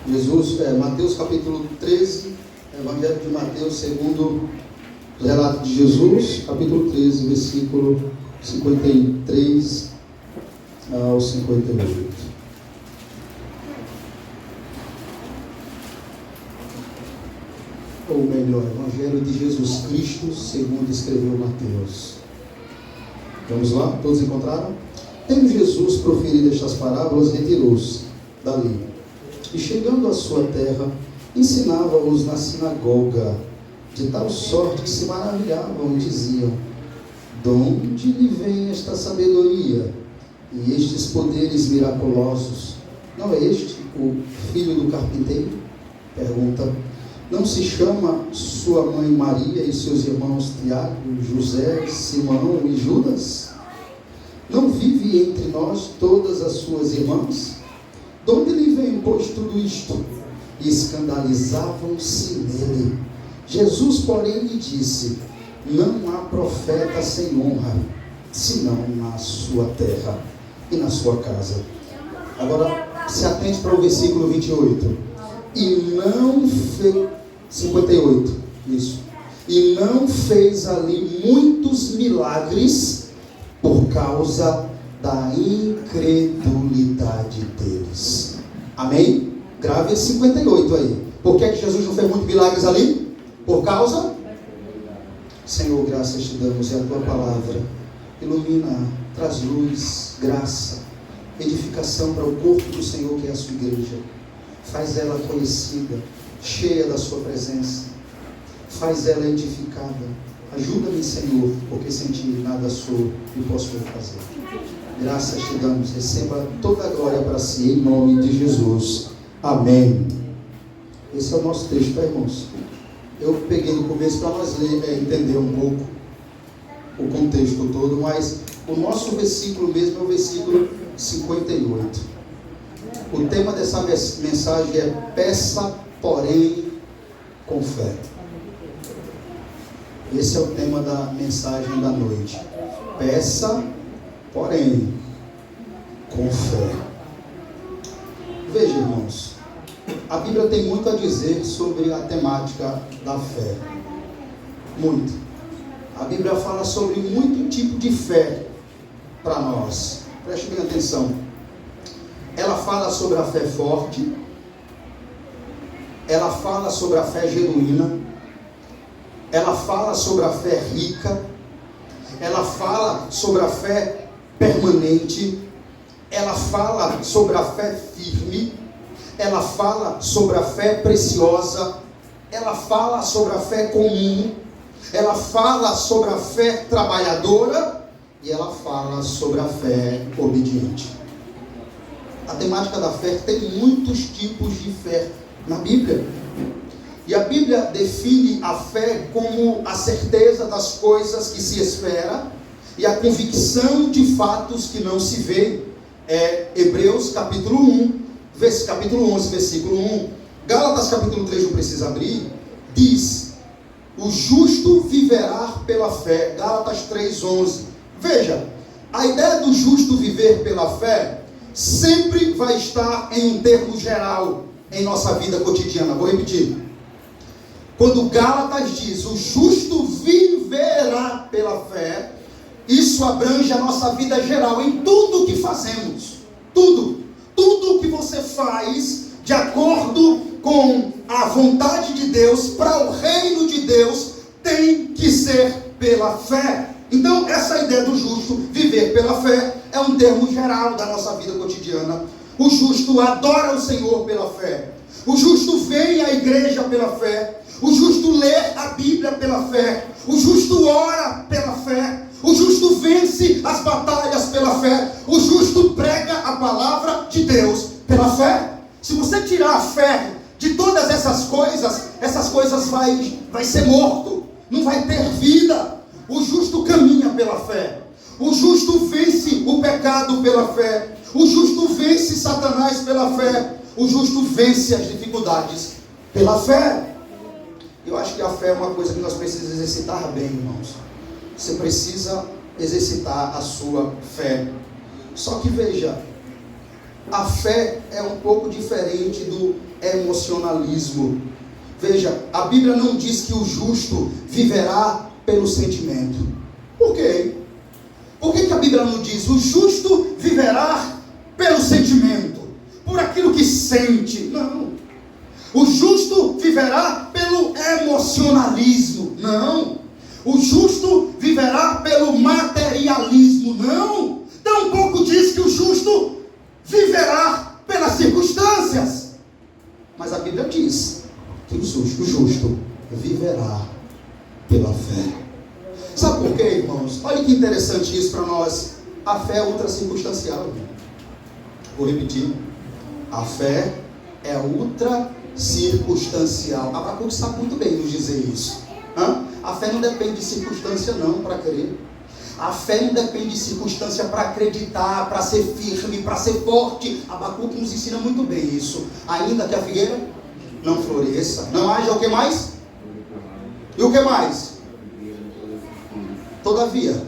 Mateus capítulo 13, Evangelho de Mateus, segundo o relato de Jesus, capítulo 13, versículo 53 ao 58. Ou melhor, Evangelho de Jesus Cristo, segundo escreveu Mateus. Vamos lá? Todos encontraram? Tendo Jesus proferido estas parábolas, retirou-se dali. E chegando à sua terra, ensinava-os na sinagoga, de tal sorte que se maravilhavam e diziam: de onde lhe vem esta sabedoria e estes poderes miraculosos? Não é este o filho do carpinteiro? Pergunta. Não se chama sua mãe Maria e seus irmãos Tiago, José, Simão e Judas? Não vive entre nós todas as suas irmãs? De onde lhe vem, pois, tudo isto? E escandalizavam-se nele. Jesus, porém, lhe disse: não há profeta sem honra, senão na sua terra e na sua casa. Agora, se atente para o versículo 28. E não fez, 58, isso. E não fez ali muitos milagres por causa da incredulidade deles. Amém? Grave esse 58 aí. Por que Jesus não fez muitos milagres ali? Por causa? Senhor, graças te damos, é a tua palavra. Ilumina, traz luz, graça, edificação para o corpo do Senhor, que é a sua igreja. Faz ela conhecida, cheia da sua presença. Faz ela edificada. Ajuda-me, Senhor, porque sem ti nada sou e posso fazer. Graças te damos. Receba toda a glória para si, em nome de Jesus. Amém. Esse é o nosso texto, tá, irmãos? Eu peguei no começo para nós entender um pouco o contexto todo, mas o nosso versículo mesmo é o versículo 58. O tema dessa mensagem é: peça, porém, com fé. Esse é o tema da mensagem da noite. Peça, porém, com fé. Veja, irmãos, a Bíblia tem muito a dizer sobre a temática da fé. Muito. A Bíblia fala sobre muito tipo de fé para nós. Preste bem atenção. Ela fala sobre a fé forte, ela fala sobre a fé genuína, ela fala sobre a fé rica, ela fala sobre a fé permanente, ela fala sobre a fé firme, ela fala sobre a fé preciosa, ela fala sobre a fé comum, ela fala sobre a fé trabalhadora e ela fala sobre a fé obediente. A temática da fé tem muitos tipos de fé na Bíblia. E a Bíblia define a fé como a certeza das coisas que se espera e a convicção de fatos que não se vê. Hebreus capítulo 1, capítulo 11, versículo 1. Gálatas capítulo 3, não precisa abrir, diz: o justo viverá pela fé. Gálatas 3:11. Veja, a ideia do justo viver pela fé sempre vai estar em um termo geral em nossa vida cotidiana. Vou repetir. Quando Gálatas diz: o justo viverá pela fé, isso abrange a nossa vida geral, em tudo que fazemos. Tudo que você faz de acordo com a vontade de Deus, para o reino de Deus, tem que ser pela fé. Então, essa ideia do justo viver pela fé é um termo geral da nossa vida cotidiana. O justo adora o Senhor pela fé. O justo vem à igreja pela fé. O justo lê a Bíblia pela fé. O justo ora pela fé. O justo vence as batalhas pela fé. O justo prega a palavra de Deus pela fé. Se você tirar a fé de todas essas coisas vai ser morto. Não vai ter vida. O justo caminha pela fé. O justo vence o pecado pela fé. O justo vence Satanás pela fé. O justo vence as dificuldades pela fé. Eu acho que a fé é uma coisa que nós precisamos exercitar bem, irmãos. Você precisa exercitar a sua fé. Só que veja, a fé é um pouco diferente do emocionalismo. Veja, a Bíblia não diz que o justo viverá pelo sentimento. Por quê? Por que a Bíblia não diz o justo viverá pelo sentimento, por aquilo que sente? Não. O justo viverá pelo emocionalismo. Não. O justo viverá pelo materialismo. Não. Tampouco diz que o justo viverá pelas circunstâncias. Mas a Bíblia diz que o justo viverá pela fé. Sabe por quê, irmãos? Olha que interessante isso para nós. A fé é ultra circunstancial. Vou repetir. A fé é ultra circunstancial. Abacuque sabe muito bem nos dizer isso. A fé não depende de circunstância não para crer. A fé não depende de circunstância para acreditar, para ser firme, para ser forte. Abacuque nos ensina muito bem isso. Ainda que a figueira não floresça, não haja o que mais? E o que mais? Todavia,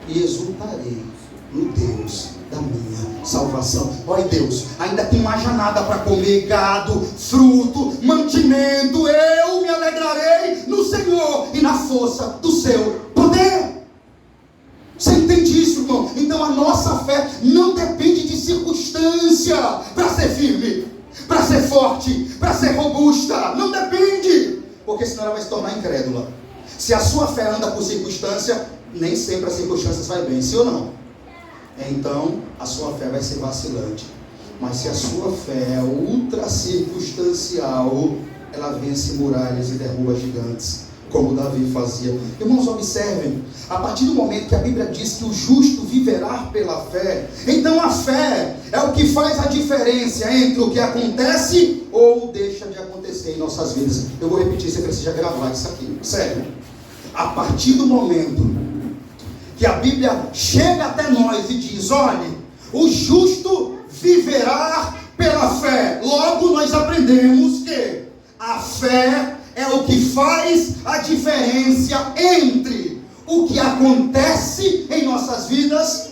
e exultarei no Deus da minha salvação. Olha Deus, ainda que não haja nada para comer, gado, fruto, mantimento, eu me alegrarei no Senhor e na força do seu poder. Você entende isso, irmão? Então a nossa fé não depende de circunstância para ser firme, para ser forte, para ser robusta. Não depende, porque senão ela vai se tornar incrédula. Se a sua fé anda por circunstância, nem sempre as circunstâncias vai bem, sim ou não? Então a sua fé vai ser vacilante. Mas se a sua fé é ultra circunstancial, ela vence muralhas e derruba gigantes, como Davi fazia. Irmãos, observem, a partir do momento que a Bíblia diz que o justo viverá pela fé, então a fé é o que faz a diferença entre o que acontece ou deixa de acontecer em nossas vidas. Eu vou repetir, você precisa gravar isso aqui, sério. A partir do momento que a Bíblia chega até nós e diz, olhe, o justo viverá pela fé, logo nós aprendemos que a fé é o que faz a diferença entre o que acontece em nossas vidas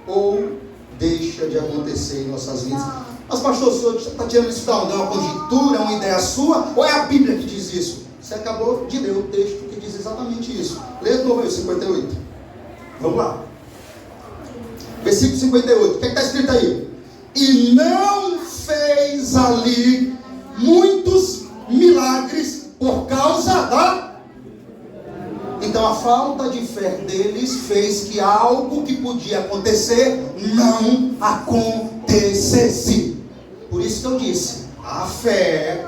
ou deixa de acontecer em nossas vidas. Mas pastor, o senhor está tirando isso da onde? É uma conjectura, é uma ideia sua? Ou é a Bíblia que diz isso? Você acabou de ler o texto que diz exatamente isso. Lê de novo aí, 58. Vamos lá. Versículo 58. O que está escrito aí? E não fez ali muitos milagres por causa da... Então a falta de fé deles fez que algo que podia acontecer não acontecesse. Por isso que eu disse, a fé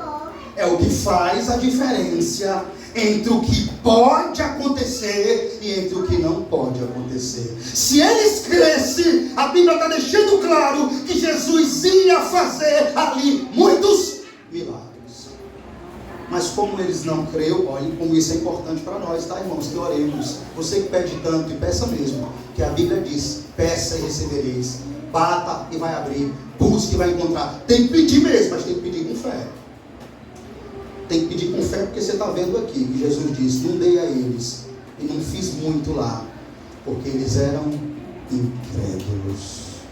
é o que faz a diferença entre o que pode acontecer e entre o que não pode acontecer. Se eles crescem, a Bíblia está deixando claro que Jesus ia fazer ali muitos milagres. Mas como eles não creram, olhem como isso é importante para nós, tá, irmãos? Que oremos. Você que pede tanto, e peça mesmo, que a Bíblia diz, peça e recebereis, bata e vai abrir, busque e vai encontrar. Tem que pedir mesmo, mas tem que pedir com fé. Tem que pedir com fé, porque você está vendo aqui que Jesus disse, não dei a eles e não fiz muito lá, porque eles eram incrédulos,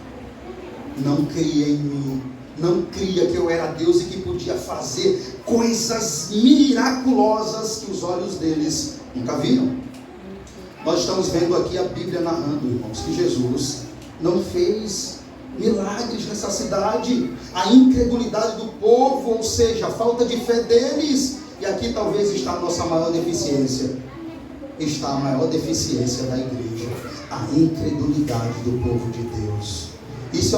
não cria em mim, não cria que eu era Deus e que podia fazer coisas miraculosas que os olhos deles nunca viram. Nós estamos vendo aqui a Bíblia narrando, irmãos, que Jesus não fez milagres nessa cidade. A incredulidade do povo, ou seja, a falta de fé deles. E aqui talvez está a nossa maior deficiência. Está a maior deficiência da igreja, a incredulidade do povo de Deus. Isso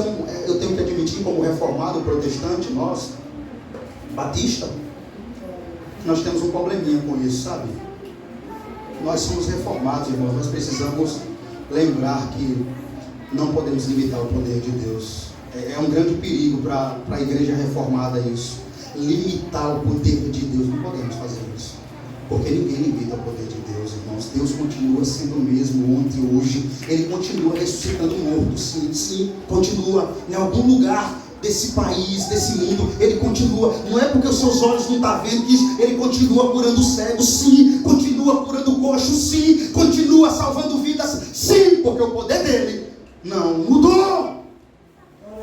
eu tenho que admitir, como reformado protestante, nós, batista, nós temos um probleminha com isso, sabe? Nós somos reformados, irmãos, nós precisamos lembrar que não podemos limitar o poder de Deus. É um grande perigo para a igreja reformada isso. Limitar o poder de Deus, não podemos fazer isso. Porque ninguém limita o poder de Deus, irmãos. Deus continua sendo o mesmo ontem e hoje. Ele continua ressuscitando mortos, sim, continua em algum lugar desse país, desse mundo. Ele continua, não é porque os seus olhos não estão vendo que isso, ele continua curando cegos, sim, continua curando coxos, sim, continua salvando vidas, sim, porque o poder dele não mudou.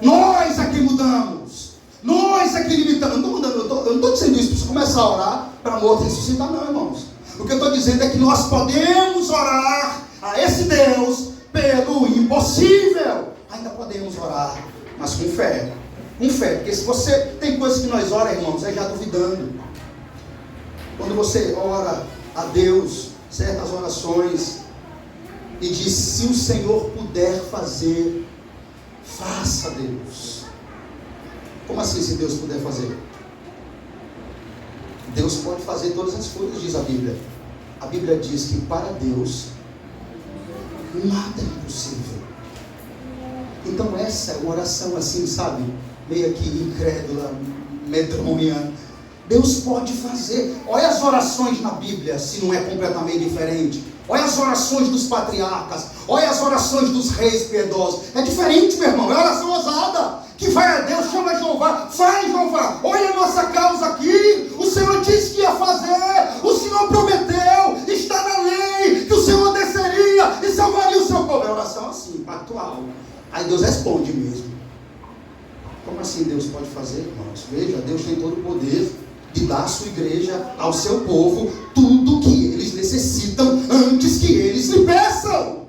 Nós é que mudamos, nós é que não estou dizendo isso para você começar a orar para morto ressuscitar, não, irmãos. O que eu estou dizendo é que nós podemos orar a esse Deus pelo impossível. Ainda podemos orar, mas com fé. Com fé, porque se você tem coisas que nós oramos, irmãos, é já duvidando. Quando você ora a Deus certas orações e diz: se o Senhor puder fazer, faça, Deus. Como assim, se Deus puder fazer? Deus pode fazer todas as coisas, diz a Bíblia. A Bíblia diz que para Deus nada é impossível. Então essa é uma oração assim, sabe, meio que incrédula, medronha. Deus pode fazer. Olha as orações na Bíblia, se não é completamente diferente. Olha as orações dos patriarcas, olha as orações dos reis piedosos. É diferente, meu irmão, é oração ousada, que vai a Deus, chama Jeová, faz Jeová, olha a nossa causa aqui, o Senhor disse que ia fazer, o Senhor prometeu, está na lei, que o Senhor desceria e salvaria o seu povo. É oração assim, pactual. Aí Deus responde mesmo. Como assim Deus pode fazer, irmãos? Veja, Deus tem todo o poder de dar à sua igreja, ao seu povo, tudo que eles necessitam antes que eles lhe peçam.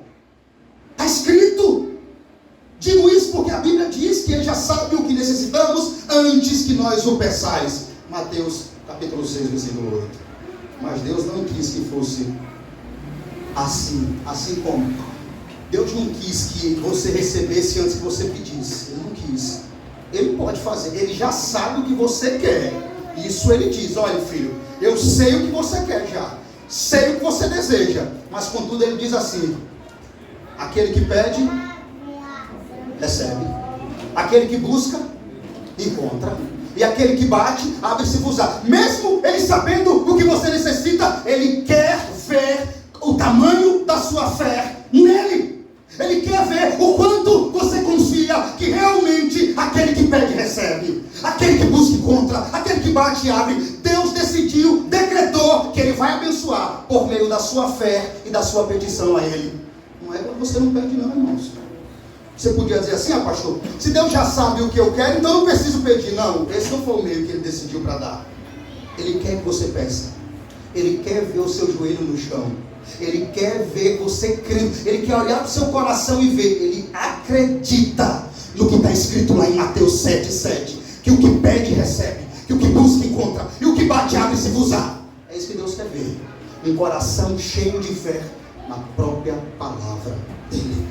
Está escrito. Digo isso porque a Bíblia diz que Ele já sabe o que necessitamos antes que nós o peçais. Mateus capítulo 6, versículo 8. Mas Deus não quis que fosse assim. Assim como Deus não quis que você recebesse antes que você pedisse. Ele não quis. Ele pode fazer. Ele já sabe o que você quer. Isso Ele diz: olha, filho, eu sei o que você quer já, sei o que você deseja, mas contudo Ele diz assim: aquele que pede, recebe, aquele que busca, encontra, e aquele que bate, abre-se-vos-á. Mesmo Ele sabendo o que você necessita, Ele quer ver o tamanho da sua fé nele. Ele quer ver o quanto você confia que realmente aquele que pede recebe, aquele que busca encontra, aquele que bate abre. Deus decidiu, decretou que Ele vai abençoar por meio da sua fé e da sua petição a Ele. Não é quando você não pede não, irmãos. Você podia dizer assim: ah, pastor, se Deus já sabe o que eu quero, então eu não preciso pedir. Não, esse não foi o meio que Ele decidiu para dar. Ele quer que você peça. Ele quer ver o seu joelho no chão. Ele quer ver você crendo. Ele quer olhar para o seu coração e ver. Ele acredita no que está escrito lá em Mateus 7,7. Que o que pede recebe, que o que busca encontra, e o que bate abre-se-vos-á. É isso que Deus quer ver. Um coração cheio de fé na própria palavra dele.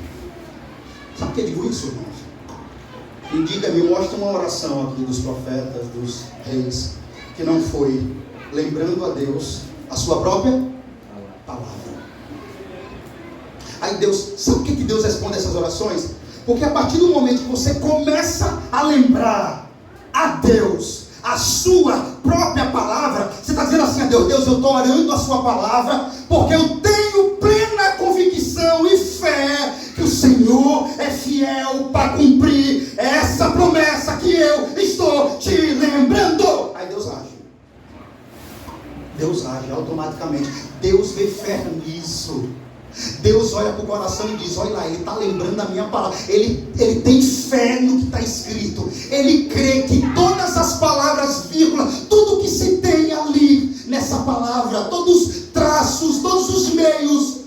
Sabe por que eu digo isso, irmãos? Me diga, me mostra uma oração aqui dos profetas, dos reis, que não foi lembrando a Deus a sua própria palavra. Aí Deus, sabe o que Deus responde a essas orações? Porque a partir do momento que você começa a lembrar a Deus a sua própria palavra, você está dizendo assim a Deus: Deus, eu estou orando a sua palavra, porque eu tenho plena convicção e fé que o Senhor é fiel para cumprir essa promessa que eu estou te lembrando. Aí Deus age. Deus age automaticamente. Deus vê fé nisso. Deus olha para o coração e diz: olha lá, ele está lembrando a minha palavra. Ele tem fé no que está escrito. Ele crê que todas as palavras, vírgula, tudo que se tem ali nessa palavra, todos os traços, todos os meios,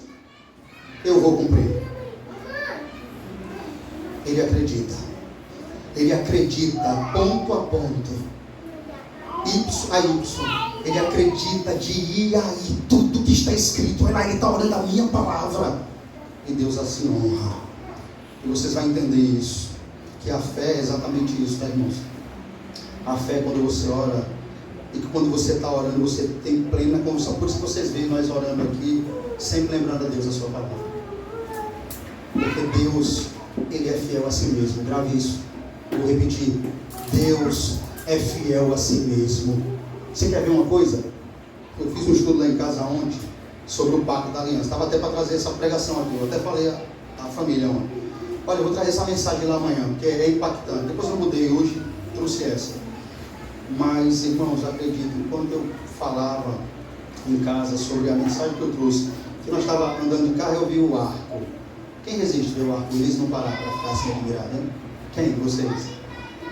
eu vou cumprir. Ele acredita. Ele acredita ponto a ponto, ipso a ipso. Ele acredita de ir aí, tudo que está escrito. Ele está orando a minha palavra. E Deus assim honra. E vocês vão entender isso. Que a fé é exatamente isso, tá, irmãos? A fé é quando você ora. E que quando você está orando, você tem plena convicção. Por isso que vocês veem nós orando aqui, sempre lembrando a Deus a sua palavra. Porque Deus, Ele é fiel a si mesmo. Grave isso. Vou repetir. Deus é fiel a si mesmo. Você quer ver uma coisa? Eu fiz um estudo lá em casa ontem sobre o pacto da aliança. Estava até para trazer essa pregação aqui. Eu até falei à família ontem: olha, eu vou trazer essa mensagem lá amanhã, porque é impactante. Depois eu mudei hoje, trouxe essa. Mas, irmãos, acreditem, quando eu falava em casa sobre a mensagem que eu trouxe, que nós estávamos andando de carro, eu vi o arco. Quem resiste ver o arco-íris não parar para ficar assim admirado, hein? Quem? Vocês?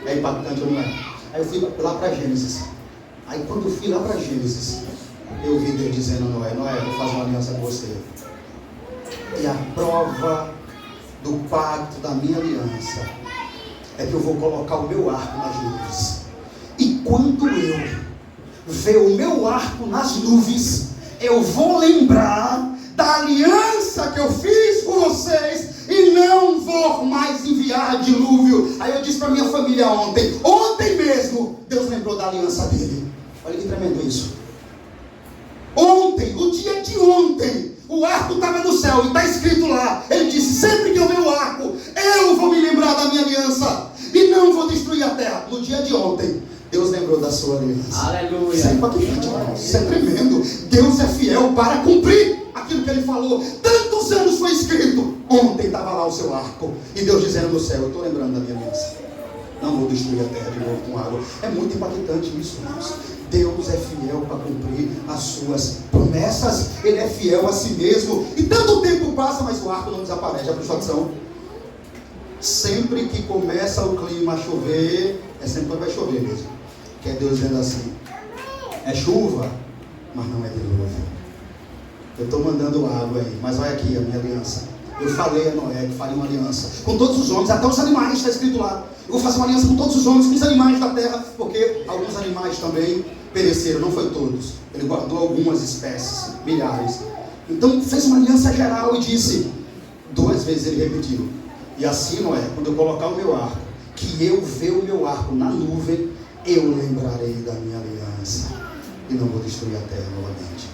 É impactante ou não é? Aí eu fui lá para Gênesis. Aí quando eu fui lá para Gênesis, eu vi Deus dizendo a Noé: Noé, eu vou fazer uma aliança com você. E a prova do pacto da minha aliança é que eu vou colocar o meu arco nas nuvens. E quando eu ver o meu arco nas nuvens, eu vou lembrar da aliança que eu fiz com vocês e não vou mais enviar dilúvio. Aí eu disse para minha família ontem mesmo, Deus lembrou da aliança dele. Olha que tremendo isso. Ontem, o dia de ontem, o arco estava no céu e está escrito lá. Ele disse: sempre que eu ver o arco, eu vou me lembrar da minha aliança e não vou destruir a terra. No dia de ontem, Deus lembrou da sua aliança. Aleluia. Isso é impactante, irmãos. Isso é tremendo. Deus é fiel para cumprir aquilo que Ele falou. Tantos anos foi escrito. Ontem estava lá o seu arco. E Deus dizendo no céu: eu estou lembrando da minha aliança. Não vou destruir a terra de novo com água. É muito impactante isso, irmãos. Deus é fiel para cumprir as suas promessas. Ele é fiel a si mesmo. E tanto tempo passa, mas o arco não desaparece. Já prestou atenção? Sempre que começa o clima a chover, é sempre quando vai chover mesmo. Que é Deus dizendo assim: é chuva, mas não é dilúvio. Eu estou mandando água aí, mas olha aqui a minha aliança. Eu falei a Noé que faria uma aliança com todos os homens, até os animais, está escrito lá. Eu vou fazer uma aliança com todos os homens, com os animais da terra, porque alguns animais também pereceram, não foi todos. Ele guardou algumas espécies, milhares. Então fez uma aliança geral e disse, 2 vezes ele repetiu: e assim, Noé, quando eu colocar o meu arco, que eu ver o meu arco na nuvem, eu lembrarei da minha aliança e não vou destruir a terra novamente.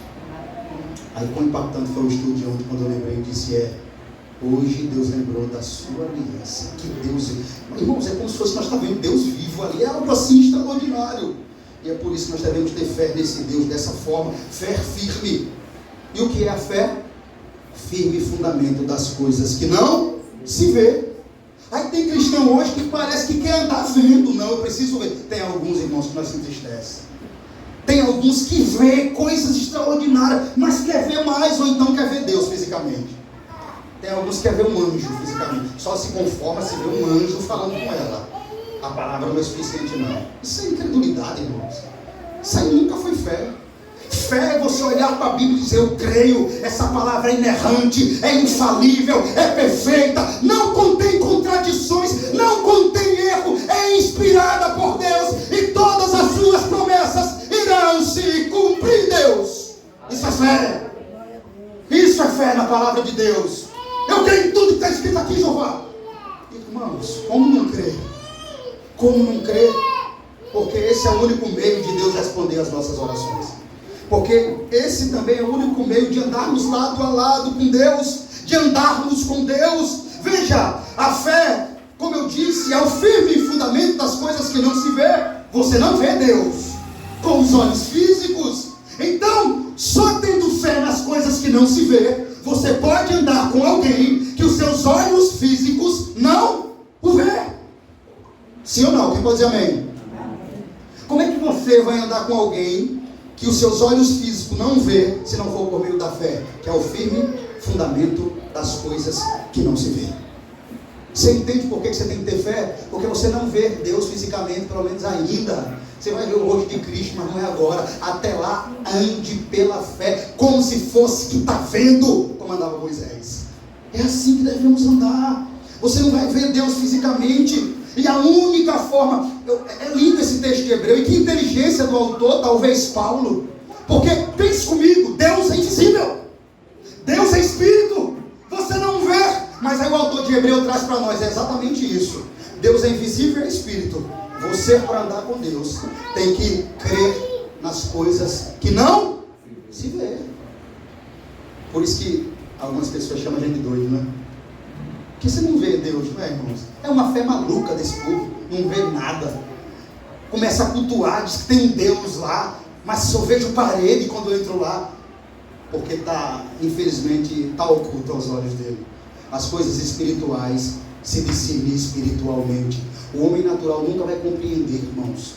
Aí quão impactante foi o estudo de ontem, quando eu lembrei e disse: hoje Deus lembrou da sua aliança. Que Deus, irmãos, é como se fosse, nós estamos vendo Deus vivo ali, é algo assim extraordinário. E é por isso que nós devemos ter fé nesse Deus, dessa forma, fé firme. E o que é a fé? Firme fundamento das coisas que não se vê. Aí tem cristão hoje que parece que quer andar vendo. Não, eu preciso ver. Tem alguns irmãos que nós se entristecem. Tem alguns que vê coisas extraordinárias, mas quer ver mais, ou então quer ver Deus fisicamente. Tem alguns que quer ver um anjo fisicamente. Só se conforma se vê um anjo falando com ela. A palavra não é suficiente, não. Isso é incredulidade, irmãos. Isso aí nunca foi fé. Fé é você olhar para a Bíblia e dizer: eu creio, essa palavra é inerrante, é infalível, é perfeita, não contém contradições, não contém erro, é inspirada por Deus e todas as suas promessas irão se cumprir, Deus. Isso é fé. Isso é fé na palavra de Deus. Eu creio em tudo que está escrito aqui, Jeová. Irmãos, como não crer? Como não crer? Porque esse é o único meio de Deus responder às nossas orações. Porque esse também é o único meio de andarmos lado a lado com Deus, de andarmos com Deus. Veja, a fé, como eu disse, é o firme fundamento das coisas que não se vê. Você não vê Deus com os olhos físicos. Então, só tendo fé nas coisas que não se vê, você pode andar com alguém que os seus olhos físicos não o vê. Sim ou não? Quem pode dizer amém? Como é que você vai andar com alguém que os seus olhos físicos não vê, se não for por meio da fé, que é o firme fundamento das coisas que não se vê? Você entende por que você tem que ter fé? Porque você não vê Deus fisicamente, pelo menos ainda. Você vai ver o rosto de Cristo, mas não é agora. Até lá, ande pela fé, como se fosse que está vendo, como andava Moisés. É assim que devemos andar. Você não vai ver Deus fisicamente. E a única forma, é lindo esse texto de Hebreu, e que inteligência do autor, talvez Paulo, porque pense comigo, Deus é invisível, Deus é espírito, você não vê, mas aí o autor de Hebreu traz para nós, é exatamente isso, Deus é invisível e é espírito. Você, para andar com Deus, tem que crer nas coisas que não se vê. Por isso que algumas pessoas chamam a gente de doido, né? Porque você não vê Deus, não é, irmãos? É uma fé maluca desse povo, não vê nada. Começa a cultuar, diz que tem um Deus lá, mas só vejo parede quando eu entro lá, porque está, infelizmente, está oculto aos olhos dele. As coisas espirituais se discernem espiritualmente. O homem natural nunca vai compreender, irmãos,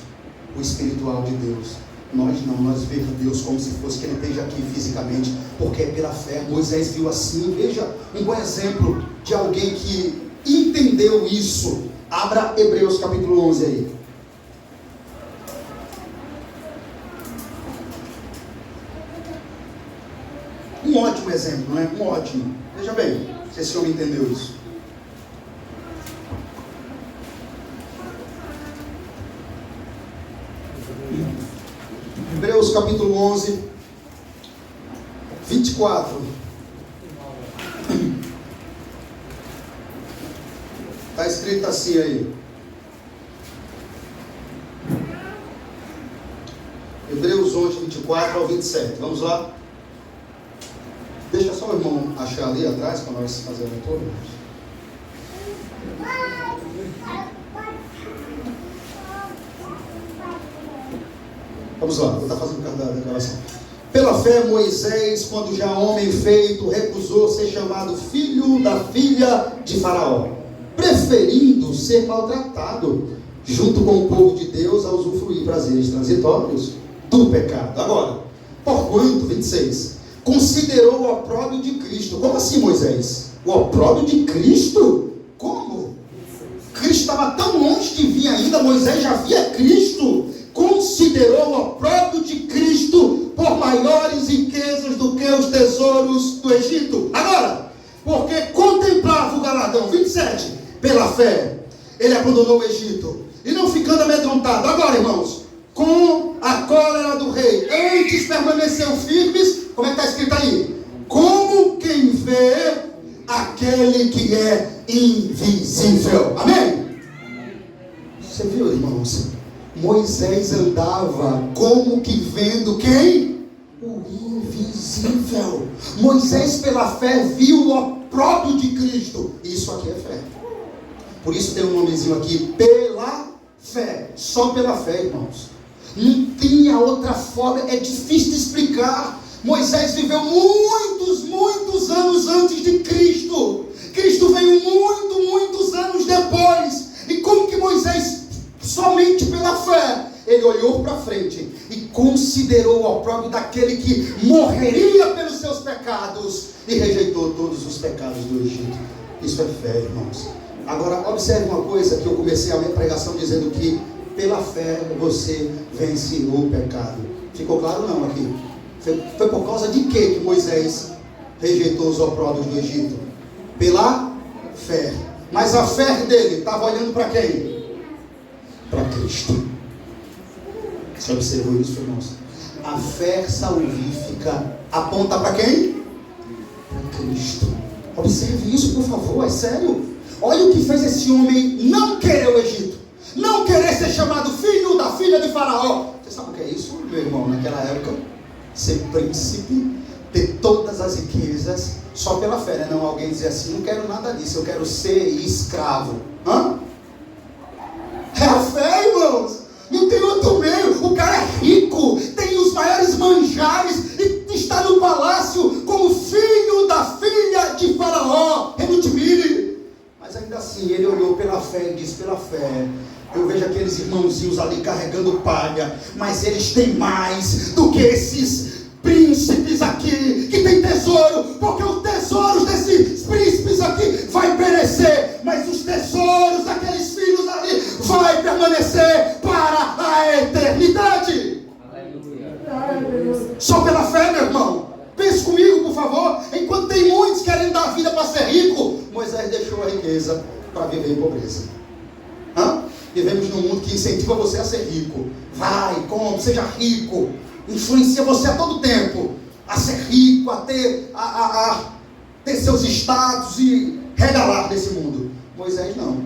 o espiritual de Deus. Nós não, nós vemos Deus como se fosse que Ele esteja aqui fisicamente, porque é pela fé. Moisés viu assim. Veja um bom exemplo de alguém que entendeu isso. Abra Hebreus capítulo 11 aí. ótimo exemplo, não é? Um ótimo. Veja bem, se esse homem entendeu isso. Hebreus capítulo 11, 24. Está escrito assim aí. Hebreus 11, 24 ao 27. Vamos lá? Deixa só o irmão achar ali atrás para nós fazer a leitura. Vamos lá, vou estar fazendo a declaração. Pela fé, Moisés, quando já homem feito, recusou ser chamado filho da filha de Faraó, preferindo ser maltratado junto com o povo de Deus a usufruir prazeres transitórios do pecado. Agora, porquanto, 26, considerou o opróbrio de Cristo. Como assim, Moisés? O opróbrio de Cristo? Como? Cristo estava tão longe de vir ainda, Moisés já via Cristo. Considerou o opróbrio de Cristo por maiores riquezas do que os tesouros do Egito. Agora, porque contemplava o galardão, 27, pela fé, ele abandonou o Egito, e não ficando amedrontado. Agora, irmãos, com a cólera do rei, antes permaneceu firmes. Como é que está escrito aí? Como quem vê aquele que é invisível. Amém? Você viu, irmãos? Moisés andava como que vendo quem? O invisível. Moisés, pela fé, viu o opróbrio de Cristo. Isso aqui é fé. Por isso tem um nomezinho aqui, pela fé. Só pela fé, irmãos. Não tinha outra forma, é difícil de explicar. Moisés viveu muitos anos antes de Cristo. Cristo veio muitos anos depois. E como que Moisés, somente pela fé, ele olhou para frente e considerou o opróbrio daquele que morreria pelos seus pecados e rejeitou todos os pecados do Egito. Isso é fé, irmãos. Agora, observe uma coisa, que eu comecei a minha pregação dizendo que pela fé você vence o pecado. Ficou claro não aqui? Foi por causa de que Moisés rejeitou os opróbrios do Egito? Pela fé. Mas a fé dele estava olhando para quem? Para Cristo. Você observou isso, irmãos? A fé salvífica aponta para quem? Para Cristo. Observe isso, por favor, é sério. Olha o que fez esse homem não querer o Egito, não querer ser chamado filho da filha de Faraó. Você sabe o que é isso, meu irmão? Naquela época, ser príncipe, ter todas as riquezas, só pela fé, né? Não alguém dizer assim, não quero nada disso, eu quero ser escravo. Hã? É a fé, irmãos. Não tem outro meio. O cara é rico, tem os maiores manjares e está no palácio como filho da filha de Faraó. Redutmire. Mas ainda assim, ele olhou pela fé e disse, pela fé, eu vejo aqueles irmãozinhos ali carregando palha, mas eles têm mais do que esses príncipes aqui, que tem tesouro, porque os tesouros desses príncipes aqui vai perecer, mas os tesouros daqueles filhos ali vai permanecer para a eternidade. Aleluia. Só pela fé, meu irmão. Pense comigo, por favor. Enquanto tem muitos querendo dar vida para ser rico, Moisés deixou a riqueza para viver em pobreza. Vivemos num mundo que incentiva você a ser rico. Vai, compre, seja rico. Influencia você a todo tempo a ser rico, a ter seus status e regalar desse mundo. Moisés não.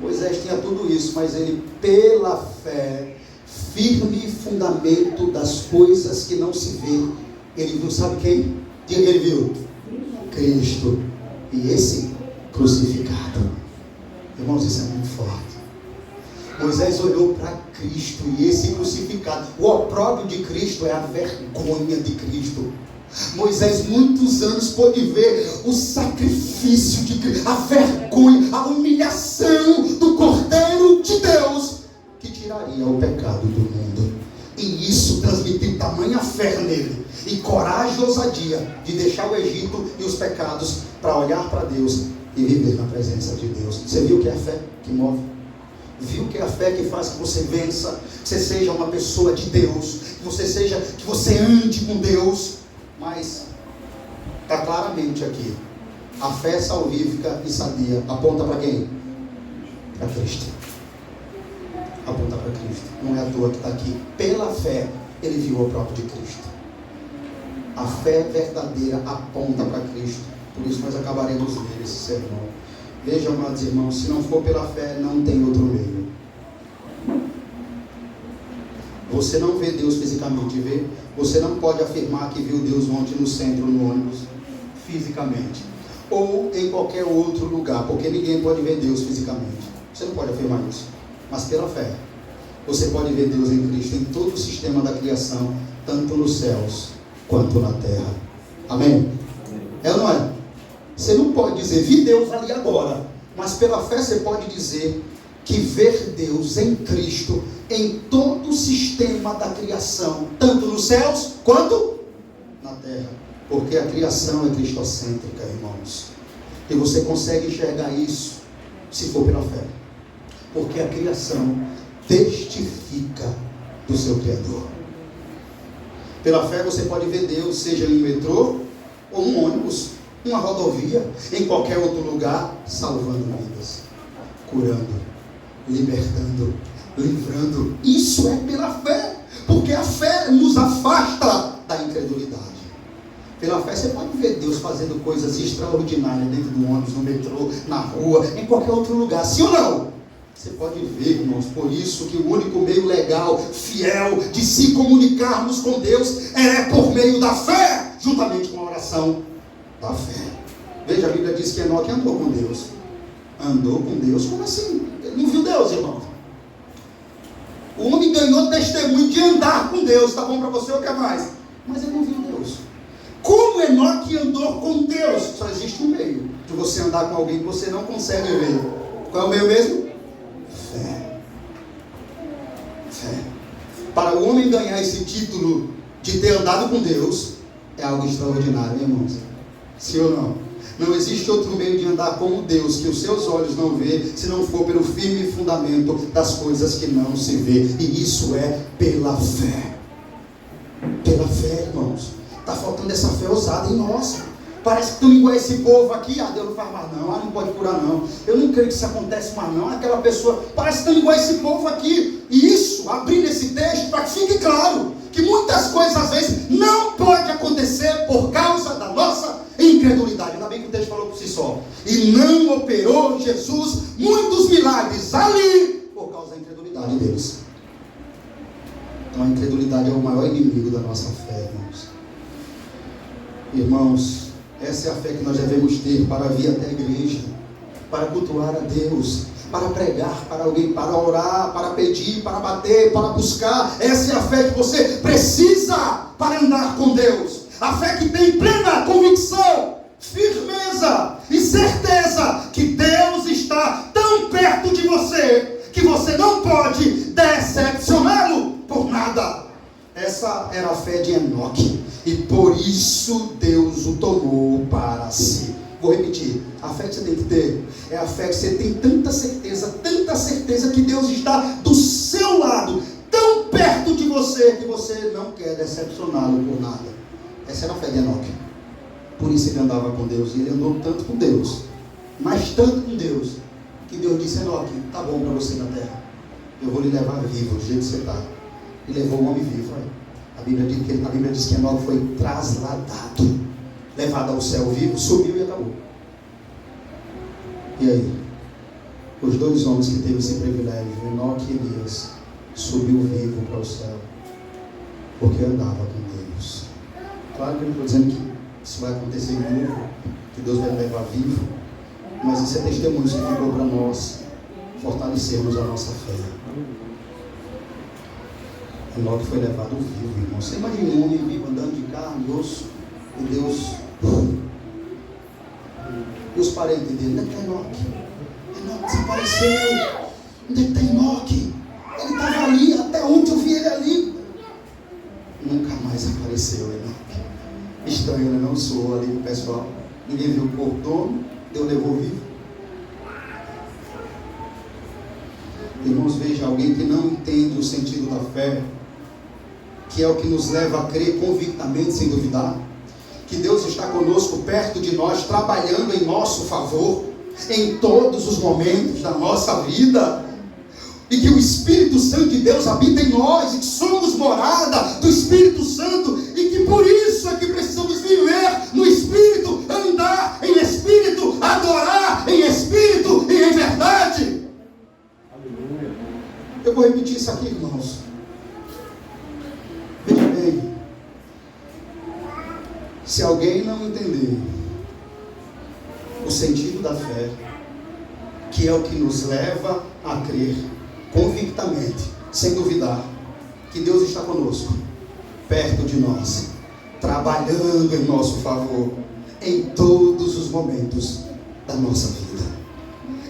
Moisés tinha tudo isso, mas ele, pela fé, firme fundamento das coisas que não se vê, ele viu, sabe quem? Diga que ele viu? Cristo. E esse crucificado. Irmãos, isso é muito forte. Moisés olhou para Cristo e esse crucificado. O opróbrio de Cristo é a vergonha de Cristo. Moisés muitos anos pôde ver o sacrifício de Cristo, a vergonha, a humilhação do Cordeiro de Deus que tiraria o pecado do mundo. E isso transmitiu tamanha fé nele e coragem e ousadia de deixar o Egito e os pecados para olhar para Deus e viver na presença de Deus. Você viu que é a fé que move? Viu que é a fé que faz que você vença, que você seja uma pessoa de Deus, que você ande com Deus. Mas Está claramente aqui. A fé salvífica e sadia aponta para quem? Para Cristo. Aponta para Cristo. Não é à toa que está aqui. Pela fé, ele viu o próprio de Cristo. A fé verdadeira aponta para Cristo. Por isso nós acabaremos ler esse sermão. Vejam, amados irmãos, se não for pela fé, não tem outro meio. Você não vê Deus fisicamente, vê? Você não pode afirmar que viu Deus ontem no centro, no ônibus, fisicamente. Ou em qualquer outro lugar, porque ninguém pode ver Deus fisicamente. Você não pode afirmar isso. Mas pela fé, você pode ver Deus em Cristo, em todo o sistema da criação, tanto nos céus quanto na terra. Amém? É ou não é? Você não pode dizer, vi Deus ali agora. Mas pela fé você pode dizer que ver Deus em Cristo, em todo o sistema da criação, tanto nos céus quanto na terra. Porque a criação é cristocêntrica, irmãos. E você consegue enxergar isso se for pela fé. Porque a criação testifica do seu Criador. Pela fé você pode ver Deus, seja em um metrô, ou um ônibus, uma rodovia, em qualquer outro lugar, salvando vidas, curando, libertando, livrando. Isso é pela fé, porque a fé nos afasta da incredulidade. Pela fé você pode ver Deus fazendo coisas extraordinárias dentro do ônibus, no metrô, na rua, em qualquer outro lugar, sim ou não? Você pode ver, irmãos, por isso que o único meio legal, fiel, de se comunicarmos com Deus é por meio da fé, juntamente com a oração da fé. Veja, a Bíblia diz que Enoque andou com Deus. Andou com Deus? Como assim? Ele não viu Deus, irmão. O homem ganhou testemunho de andar com Deus. Tá bom para você ou quer mais? Mas ele não viu Deus. Como Enoque andou com Deus? Só existe um meio de você andar com alguém que você não consegue ver. Qual é o meio mesmo? Fé. Fé. Para o homem ganhar esse título de ter andado com Deus, é algo extraordinário, irmãos. Sim ou não? Não existe outro meio de andar como Deus, que os seus olhos não vê, se não for pelo firme fundamento das coisas que não se vê. E isso é pela fé. Pela fé, irmãos. Está faltando essa fé ousada em nós. Parece que estamos igual esse povo aqui. Deus não faz mais não, não pode curar não. Eu não creio que isso acontece mais não. Aquela pessoa, parece que estamos igual esse povo aqui. E isso, abrindo esse texto, para que fique claro que muitas coisas às vezes não pode acontecer por causa da nossa incredulidade. Ainda bem que o texto falou por si só. E não operou Jesus muitos milagres ali por causa da incredulidade deles. Então a incredulidade é o maior inimigo da nossa fé, irmãos. Irmãos, essa é a fé que nós devemos ter para vir até a igreja, para cultuar a Deus, para pregar para alguém, para orar, para pedir, para bater, para buscar. Essa é a fé que você precisa para andar com Deus. A fé que tem plena convicção, firmeza e certeza que Deus está tão perto de você que você não pode decepcioná-lo por nada. Essa era a fé de Enoque e por isso Deus o tomou para si. Vou repetir, a fé que você tem que ter é a fé que você tem tanta certeza que Deus está do seu lado, tão perto de você que você não quer decepcioná-lo por nada. Essa era a fé de Enoque. Por isso ele andava com Deus. E ele andou tanto com Deus, mas tanto com Deus, que Deus disse: Enoque, tá bom para você na terra, eu vou lhe levar vivo do jeito que você está. E levou o homem vivo. A Bíblia diz que Enoque foi trasladado, levado ao céu vivo, subiu e acabou. E aí, os dois homens que teve esse privilégio, Enoque e Elias, subiu vivo para o céu, porque andava com Deus. Claro que eu não estou dizendo que isso vai acontecer de novo, que Deus vai levar vivo, mas isso é testemunho que ficou para nós fortalecermos a nossa fé. Enoque foi levado vivo, irmão. Você imagina um homem vivo andando de carne e osso, e Deus. E os parentes dele: onde é que está Enoque? Enoque desapareceu. Onde é que está Enoque? Ele estava ali, até ontem eu vi ele ali. Nunca mais apareceu Enoque. Estranho, né? Não soou ali o pessoal. Ninguém viu o corpo dono, Deus levou vivo. Irmãos, veja, alguém que não entende o sentido da fé, que é o que nos leva a crer convictamente, sem duvidar, que Deus está conosco, perto de nós, trabalhando em nosso favor, em todos os momentos da nossa vida, e que o Espírito Santo de Deus habita em nós, e que somos morada do Espírito Santo, e que por isso é que precisamos viver no Espírito, andar em Espírito, adorar em Espírito e em verdade. Aleluia. Eu vou repetir isso aqui, irmãos. Veja bem, se alguém não entender o sentido da fé, que é o que nos leva a crer convictamente, sem duvidar, que Deus está conosco, perto de nós, trabalhando em nosso favor, em todos os momentos da nossa vida,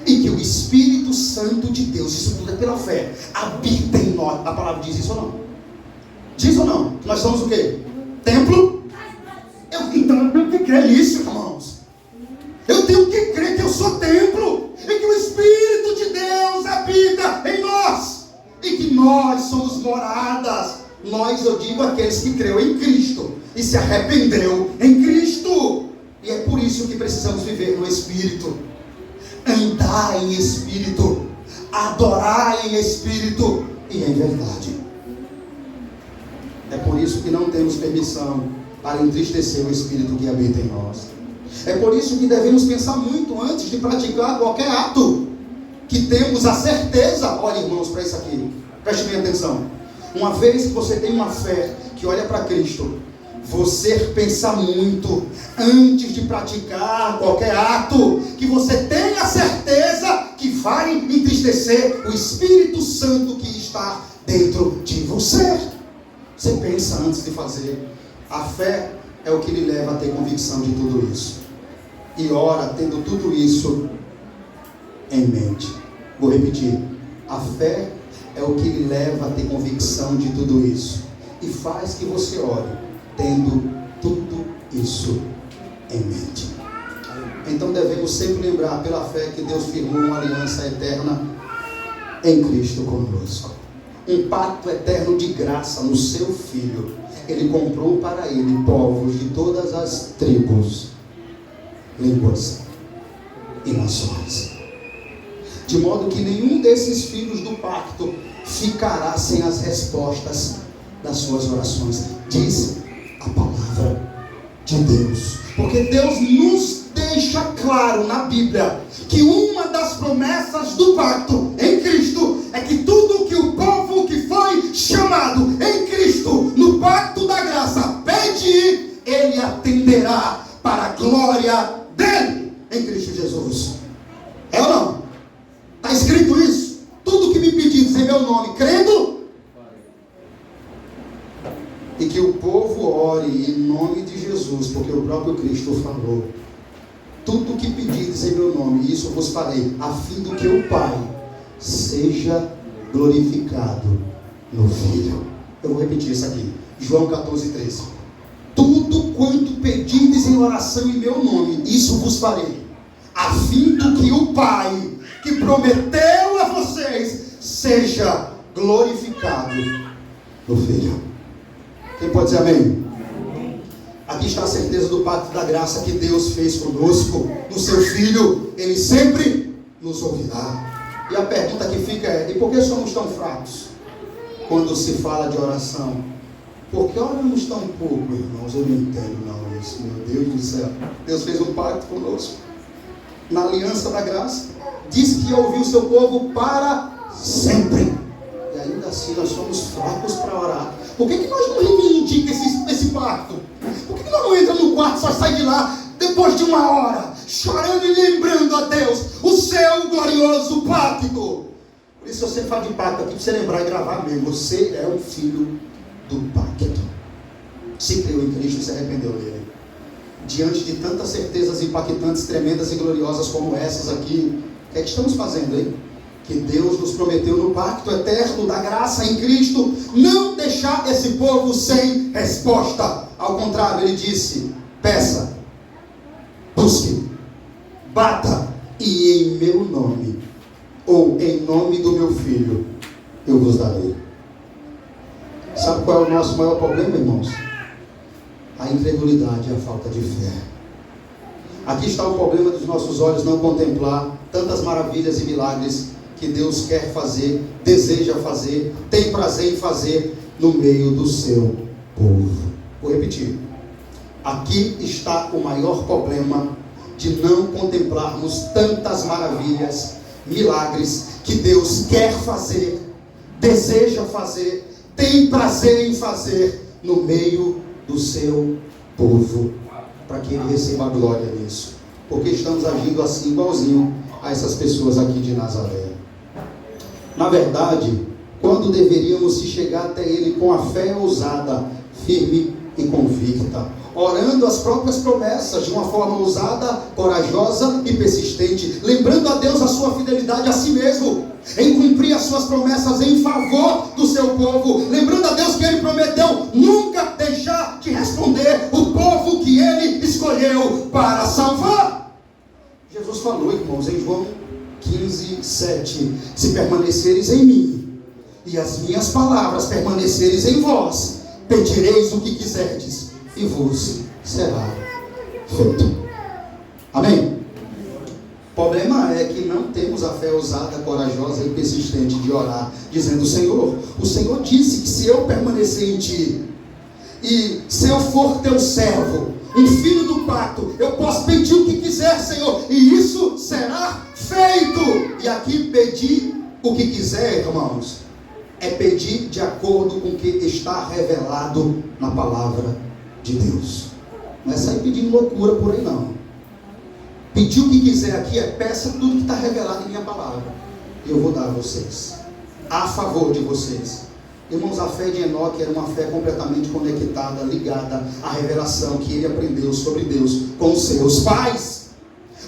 e que o Espírito Santo de Deus, isso tudo é pela fé, habita em nós. A palavra diz isso ou não? Diz ou não? Que nós somos o quê? Templo? Então eu tenho que crer nisso, irmãos. Eu tenho que crer que eu sou templo, e que o Espírito de Deus habita em nós, e que nós somos moradas. Nós, eu digo, aqueles que creu em Cristo e se arrependeu em Cristo. E é por isso que precisamos viver no Espírito, andar em Espírito, adorar em Espírito e em verdade. É por isso que não temos permissão para entristecer o Espírito que habita em nós. É por isso que devemos pensar muito antes de praticar qualquer ato, que temos a certeza. Olha, irmãos, para isso aqui, preste bem atenção. Uma vez que você tem uma fé que olha para Cristo, você pensa muito antes de praticar qualquer ato, que você tenha certeza que vai entristecer o Espírito Santo que está dentro de você. Você pensa antes de fazer. A fé é o que lhe leva a ter convicção de tudo isso, e ora tendo tudo isso em mente. Vou repetir: a fé é o que lhe leva a ter convicção de tudo isso, e faz que você ore tendo tudo isso em mente. Então devemos sempre lembrar, pela fé, que Deus firmou uma aliança eterna em Cristo conosco, um pacto eterno de graça no seu Filho. Ele comprou para ele povos de todas as tribos, línguas e nações, de modo que nenhum desses filhos do pacto ficará sem as respostas das suas orações, diz a palavra de Deus. Porque Deus nos deixa claro na Bíblia que uma das promessas do pacto em Cristo é que tudo que o povo que foi chamado em Cristo, no pacto da graça, pede, Ele atenderá para a glória dele em Cristo Jesus. É ou não? Está escrito isso? Tudo que me pedires em meu nome, crendo, e que o povo ore em nome de Jesus, porque o próprio Cristo falou: tudo que pedires em meu nome, isso vos farei, a fim do que o Pai seja glorificado no Filho. Eu vou repetir isso aqui, João 14:13. Tudo quanto pedirdes em oração em meu nome, isso vos farei, a fim do que o Pai, que prometeu a vocês, seja glorificado no Filho. Quem pode dizer amém? Aqui está a certeza do pacto da graça que Deus fez conosco no seu Filho. Ele sempre nos ouvirá. E a pergunta que fica é: e por que somos tão fracos quando se fala de oração? Por que oramos tão pouco, irmãos? Eu não entendo não isso, meu Deus do céu. Deus fez um pacto conosco na aliança da graça, disse que ia ouvir o seu povo para sempre, e ainda assim nós somos fracos para orar. Por que nós não reivindicamos esse pacto? Por que nós não entramos no quarto e só sai de lá depois de uma hora, chorando e lembrando a Deus o seu glorioso pacto? Por isso eu sempre falo de pacto aqui, para você lembrar e gravar mesmo. Você é um filho do pacto. Se creu em Cristo e se arrependeu dele. Diante de tantas certezas impactantes, tremendas e gloriosas como essas aqui, o que é que estamos fazendo, hein? Que Deus nos prometeu no pacto eterno da graça em Cristo não deixar esse povo sem resposta. Ao contrário, ele disse: peça, busque, bata, e em meu nome, ou em nome do meu Filho, eu vos darei. Sabe qual é o nosso maior problema, irmãos? A incredulidade e a falta de fé. Aqui está o problema dos nossos olhos não contemplar tantas maravilhas e milagres que Deus quer fazer, deseja fazer, tem prazer em fazer no meio do seu povo. Vou repetir. Aqui está o maior problema de não contemplarmos tantas maravilhas, milagres que Deus quer fazer, deseja fazer, tem prazer em fazer no meio do seu povo, para que Ele receba a glória nisso, porque estamos agindo assim igualzinho a essas pessoas aqui de Nazaré. Na verdade, quando deveríamos se chegar até Ele com a fé ousada, firme e convicta, orando as próprias promessas de uma forma ousada, corajosa e persistente, lembrando a Deus a sua fidelidade a si mesmo, em cumprir as suas promessas em favor do seu povo, lembrando a Deus que Ele prometeu nunca deixar de responder o povo que Ele escolheu para salvar. Jesus falou, irmãos, em João 15:7, se permaneceres em mim e as minhas palavras permaneceres em vós, pedireis o que quiserdes e vos será feito. Amém? O problema é que não temos a fé ousada, corajosa e persistente de orar, dizendo: Senhor, o Senhor disse que se eu permanecer em Ti, e se eu for Teu servo, um filho do pacto, eu posso pedir o que quiser, Senhor, e isso será feito. E aqui pedir o que quiser, irmãos, é pedir de acordo com o que está revelado na palavra de Deus. Não é sair pedindo loucura por aí, não. Pedir o que quiser aqui é peça tudo que está revelado em minha palavra, e eu vou dar a vocês, a favor de vocês. Irmãos, a fé de Enoque era uma fé completamente conectada, ligada à revelação que ele aprendeu sobre Deus com os seus pais.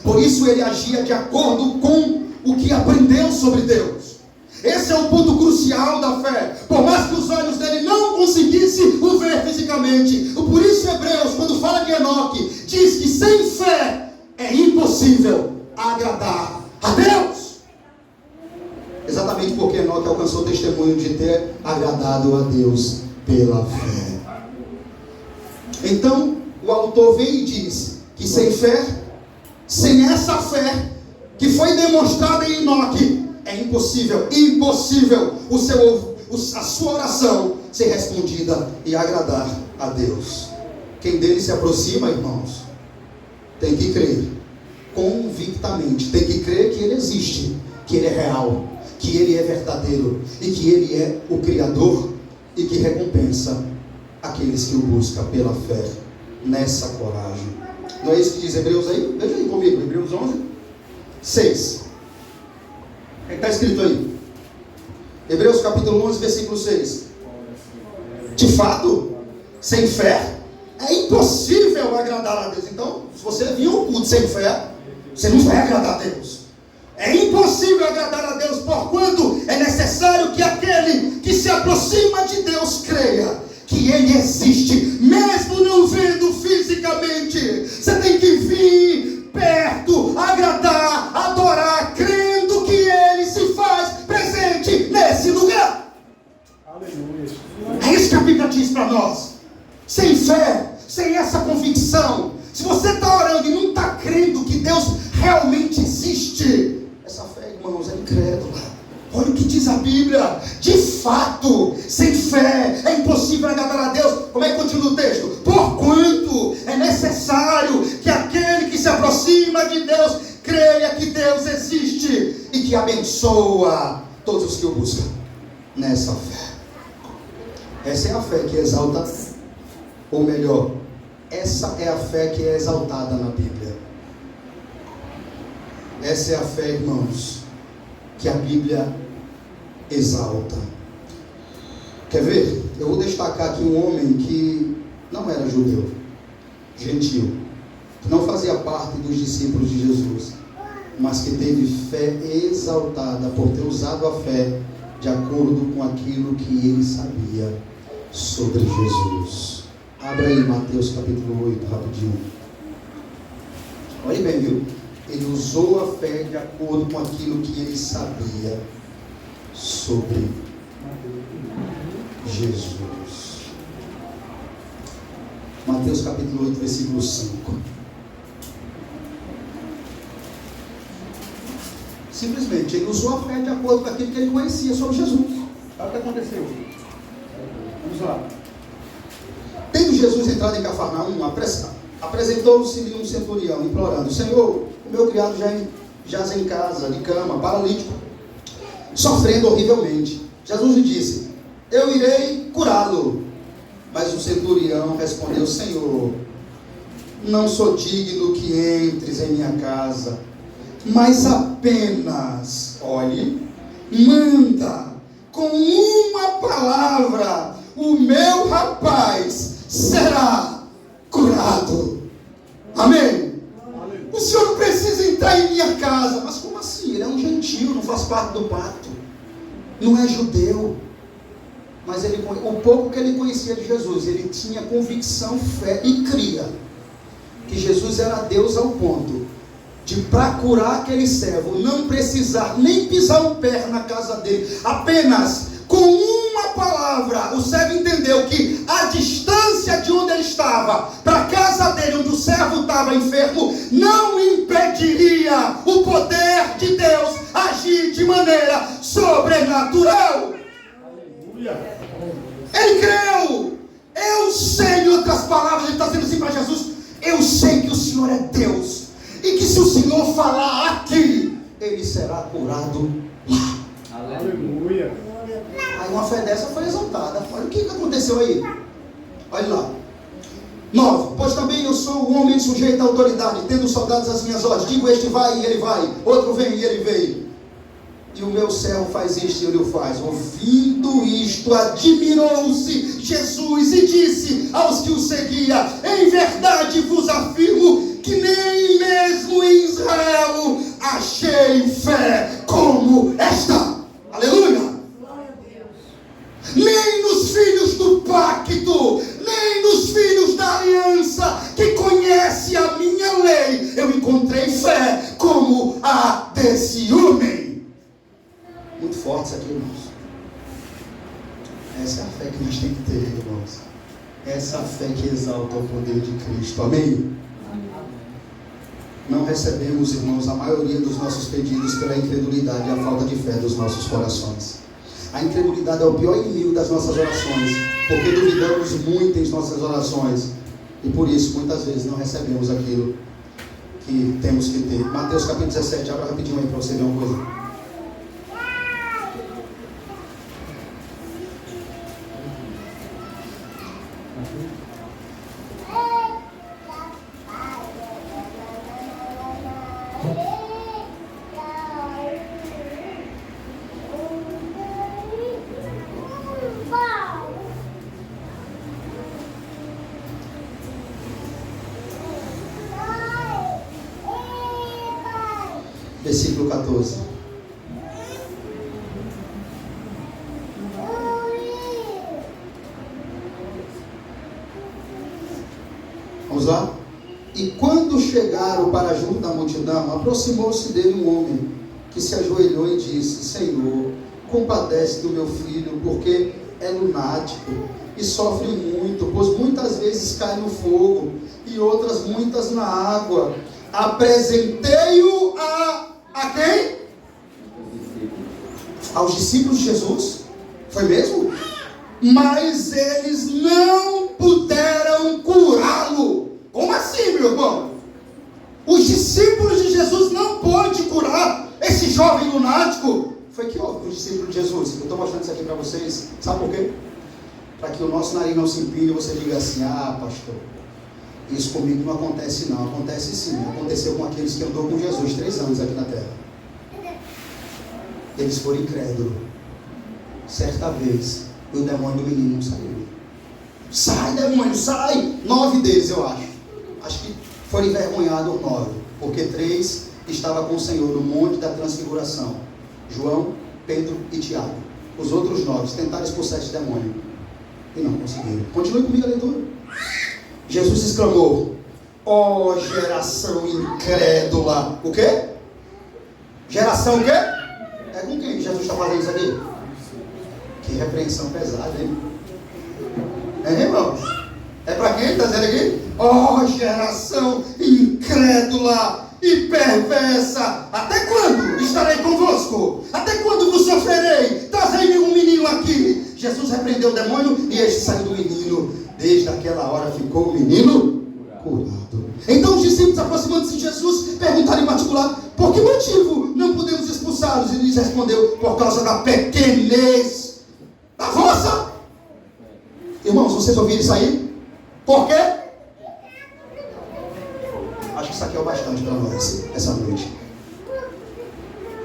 Por isso ele agia de acordo com o que aprendeu sobre Deus. Esse é o ponto crucial da fé. Por mais que os olhos dele não conseguissem o ver fisicamente. Por isso Hebreus, quando fala de Enoque, diz que sem fé é impossível agradar a Deus. Exatamente porque Enoque alcançou o testemunho de ter agradado a Deus pela fé. Então, o autor vem e diz que sem fé, sem essa fé que foi demonstrada em Enoque, é impossível a sua oração ser respondida e agradar a Deus. Quem dele se aproxima, irmãos, tem que crer convictamente, tem que crer que Ele existe, que Ele é real, que Ele é verdadeiro e que Ele é o Criador e que recompensa aqueles que o buscam pela fé, nessa coragem. Não é isso que diz Hebreus aí? Veja aí comigo, Hebreus 11:6. O que está escrito aí? Hebreus capítulo 11, versículo 6. De fato, sem fé é impossível agradar a Deus. Então, se você vir um culto sem fé, você não vai agradar a Deus. É impossível agradar a Deus, porquanto é necessário que aquele que se aproxima de Deus creia que Ele existe, mesmo não vendo fisicamente. Você tem que vir perto, agradar, adorar, crendo que Ele se faz presente nesse lugar. Aleluia. É isso que a Bíblia diz para nós. Sem fé, sem essa convicção, se você está orando e não está crendo que Deus realmente existe, essa fé, irmãos, é incrédula. Olha o que diz a Bíblia. De fato, sem fé é impossível agradar a Deus. Como é que continua o texto? Porquanto é necessário que aquele que se aproxima de Deus creia que Deus existe e que abençoa todos os que o buscam nessa fé. Essa é a fé que exalta, ou melhor, essa é a fé que é exaltada na Bíblia. Essa é a fé, irmãos, que a Bíblia exalta. Quer ver? Eu vou destacar aqui um homem que não era judeu, gentil, que não fazia parte dos discípulos de Jesus, mas que teve fé exaltada por ter usado a fé de acordo com aquilo que ele sabia sobre Jesus. Abra aí Mateus capítulo 8, rapidinho. Olha bem, viu? Ele usou a fé de acordo com aquilo que ele sabia sobre Jesus. Mateus capítulo 8, versículo 5. Simplesmente, ele usou a fé de acordo com aquilo que ele conhecia sobre Jesus. Olha o que aconteceu. Vamos lá. Tendo Jesus entrado em Cafarnaum, apresentou-se-lhe um centurião, implorando: Senhor, o meu criado jaz em casa, de cama, paralítico, sofrendo horrivelmente. Jesus lhe disse: eu irei curá-lo. Mas o centurião respondeu: Senhor, não sou digno que entres em minha casa, mas apenas, olhe, manda com uma palavra, o meu rapaz será curado. Amém? O senhor não precisa entrar em minha casa. Mas como assim? Ele é um gentio, não faz parte do pacto, não é judeu. Mas o pouco que ele conhecia de Jesus, ele tinha convicção, fé e cria que Jesus era Deus, ao ponto de, para curar aquele servo, não precisar nem pisar um pé na casa dele. Apenas com uma palavra, o servo entendeu que a distância de onde ele estava para a casa dele, onde o servo estava enfermo, não impediria o poder de Deus agir de maneira sobrenatural. Aleluia. Ele creu. Eu sei, em outras palavras, ele está dizendo assim para Jesus: eu sei que o Senhor é Deus, e que se o Senhor falar aqui, ele será curado lá. Aleluia. Aí uma fé dessa foi exaltada. Olha o que aconteceu aí. Olha lá. 9. Pois também eu sou um homem sujeito à autoridade, tendo soldados às minhas ordens. Digo, este vai e ele vai, outro vem e ele vem. E o meu servo faz isto e ele o faz. Ouvindo isto, admirou-se Jesus e disse aos que o seguia: em verdade vos afirmo que nem mesmo em Israel achei fé como esta. Aleluia. Nem nos filhos do pacto, nem nos filhos da aliança, que conhece a minha lei, eu encontrei fé como a desse homem. Muito forte isso aqui, irmãos. Essa é a fé que nós temos que ter, irmãos. Essa é a fé que exalta o poder de Cristo. Amém? Não recebemos, irmãos, a maioria dos nossos pedidos pela incredulidade e a falta de fé dos nossos corações. A incredulidade é o pior inimigo das nossas orações, porque duvidamos muito em nossas orações e por isso muitas vezes não recebemos aquilo que temos que ter. Mateus capítulo 17, abra rapidinho aí para você ver uma coisa. Versículo 14. Vamos lá? E quando chegaram para junto da multidão, aproximou-se dele um homem que se ajoelhou e disse: Senhor, compadece do meu filho, porque é lunático e sofre muito, pois muitas vezes cai no fogo e outras muitas na água. Apresentei-o a quem? Aos discípulos de Jesus. Foi mesmo? Mas eles não puderam curá-lo. Como assim, meu irmão? Os discípulos de Jesus não pôde curar esse jovem lunático. Foi que houve com os discípulos de Jesus. Eu estou mostrando isso aqui para vocês. Sabe por quê? Para que o nosso nariz não se empilhe e você diga assim: ah, pastor, isso comigo não acontece não. Acontece sim. Aconteceu com aqueles que andou com Jesus 3 anos aqui na terra. Eles foram incrédulos. Certa vez, o demônio do menino não saiu. Sai, demônio, sai! 9 deles, eu acho. Acho que foram envergonhados 9. Porque 3 estavam com o Senhor no Monte da Transfiguração. João, Pedro e Tiago. Os outros 9 tentaram expulsar esse demônio e não conseguiram. Continue comigo a leitura. Jesus exclamou: ó geração incrédula. O quê? Geração o quê? É com quem Jesus está fazendo isso aqui? Que repreensão pesada, hein? É, irmãos? É para alguém está dizendo aqui? Ó, geração incrédula e perversa, até quando estarei convosco? Até quando vos sofrerei? Trazei-me um menino aqui. Jesus repreendeu o demônio e este saiu do menino. Desde aquela hora ficou o menino curado. Então os discípulos, aproximando-se de Jesus, perguntaram em particular: por que motivo não podemos expulsá-los? E ele lhes respondeu: por causa da pequenez da vossa. Irmãos, vocês ouviram isso aí? Por quê? Acho que isso aqui é o bastante para nós essa noite.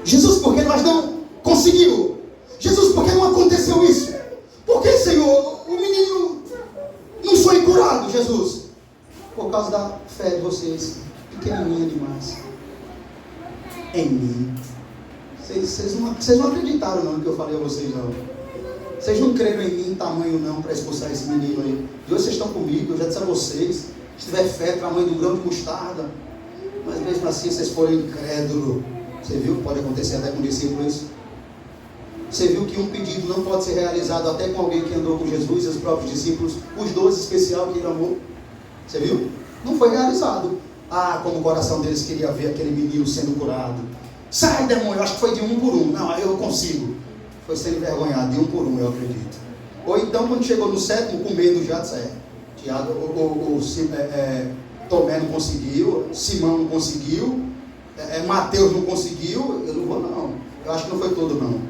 Jesus, por que nós não conseguimos? Jesus, por que não aconteceu isso? Por que, Senhor, o menino não foi curado, Jesus? Por causa da fé de vocês, pequenininha demais, em mim. Vocês não acreditaram não no que eu falei a vocês não. Vocês não creram em mim em tamanho não para expulsar esse menino aí. De hoje vocês estão comigo, eu já disse a vocês. Se tiver fé, tamanho de um grão de mostarda. Mas mesmo assim vocês foram incrédulos. Você viu que pode acontecer até com discípulos? Você viu que um pedido não pode ser realizado até com alguém que andou com Jesus e os próprios discípulos, os 12 especial que ele amou. Você viu? Não foi realizado. Ah, como o coração deles queria ver aquele menino sendo curado. Sai, demônio, acho que foi de um por um. Não, eu consigo. Foi sendo envergonhado, de um por um, eu acredito. Ou então, quando chegou no sétimo, com medo já de sair. Tomé não conseguiu, Simão não conseguiu, Mateus não conseguiu. Eu não vou não. Eu acho que não foi todo não.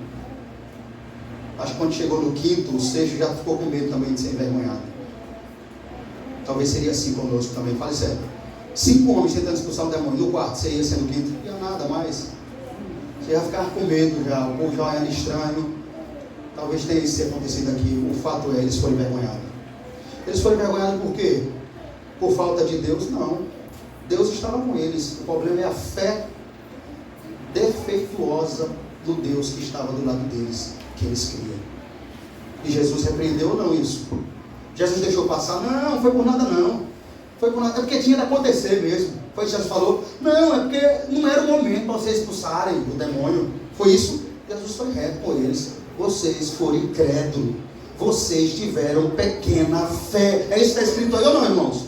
Acho que quando chegou no quinto, o sexto já ficou com medo também de ser envergonhado. Talvez seria assim conosco também. Fale sério. 5 homens tentando expulsar o demônio. No quarto, você ia ser no quinto. Não ia nada mais. Você ia ficar com medo já. O povo já olhando estranho. Talvez tenha isso acontecido aqui. O fato é, eles foram envergonhados. Eles foram envergonhados por quê? Por falta de Deus? Não. Deus estava com eles. O problema é a fé defeituosa do Deus que estava do lado deles, que eles criam. E Jesus repreendeu ou não isso? Jesus deixou passar? Não, foi por nada não. Foi por nada, é porque tinha de acontecer mesmo. Foi o que Jesus falou. Não, é porque não era o momento para vocês expulsarem o demônio. Foi isso? Jesus foi reto com eles. Vocês foram incrédulos. Vocês tiveram pequena fé. É isso que está escrito aí ou não, irmãos?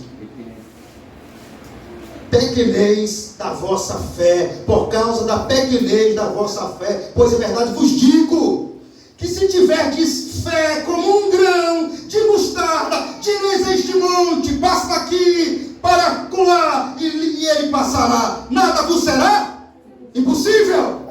Pequenez da vossa fé. Por causa da pequenez da vossa fé. Pois é verdade, vos digo que se tiverdes fé como um grão de mostarda, direis a este monte: passa daqui para colar, e ele passará. Nada vos será impossível.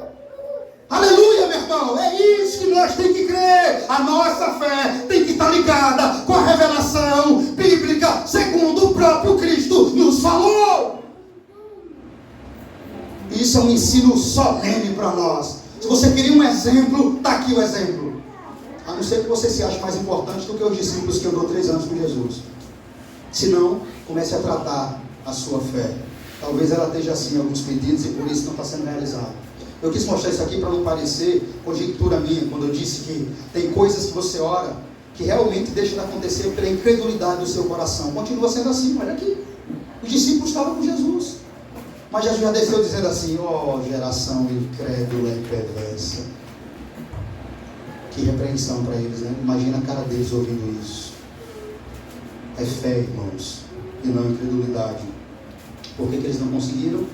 Aleluia, meu irmão. É isso que nós temos que crer. A nossa fé tem que estar ligada com a revelação bíblica, segundo o próprio Cristo nos falou. Isso é um ensino solene para nós. Se você queria um exemplo, está aqui o exemplo. A não ser que você se ache mais importante do que os discípulos que andou 3 anos com Jesus. Se não, comece a tratar a sua fé. Talvez ela esteja assim em alguns pedidos e por isso não está sendo realizado. Eu quis mostrar isso aqui para não parecer conjectura minha, quando eu disse que tem coisas que você ora que realmente deixam de acontecer pela incredulidade do seu coração. Continua sendo assim, olha aqui. Os discípulos estavam com Jesus. Mas Jesus já desceu dizendo assim: ó, geração incrédula e perversa. Que repreensão para eles, né? Imagina a cara deles ouvindo isso. É fé, irmãos, e não incredulidade. Por que eles não conseguiram?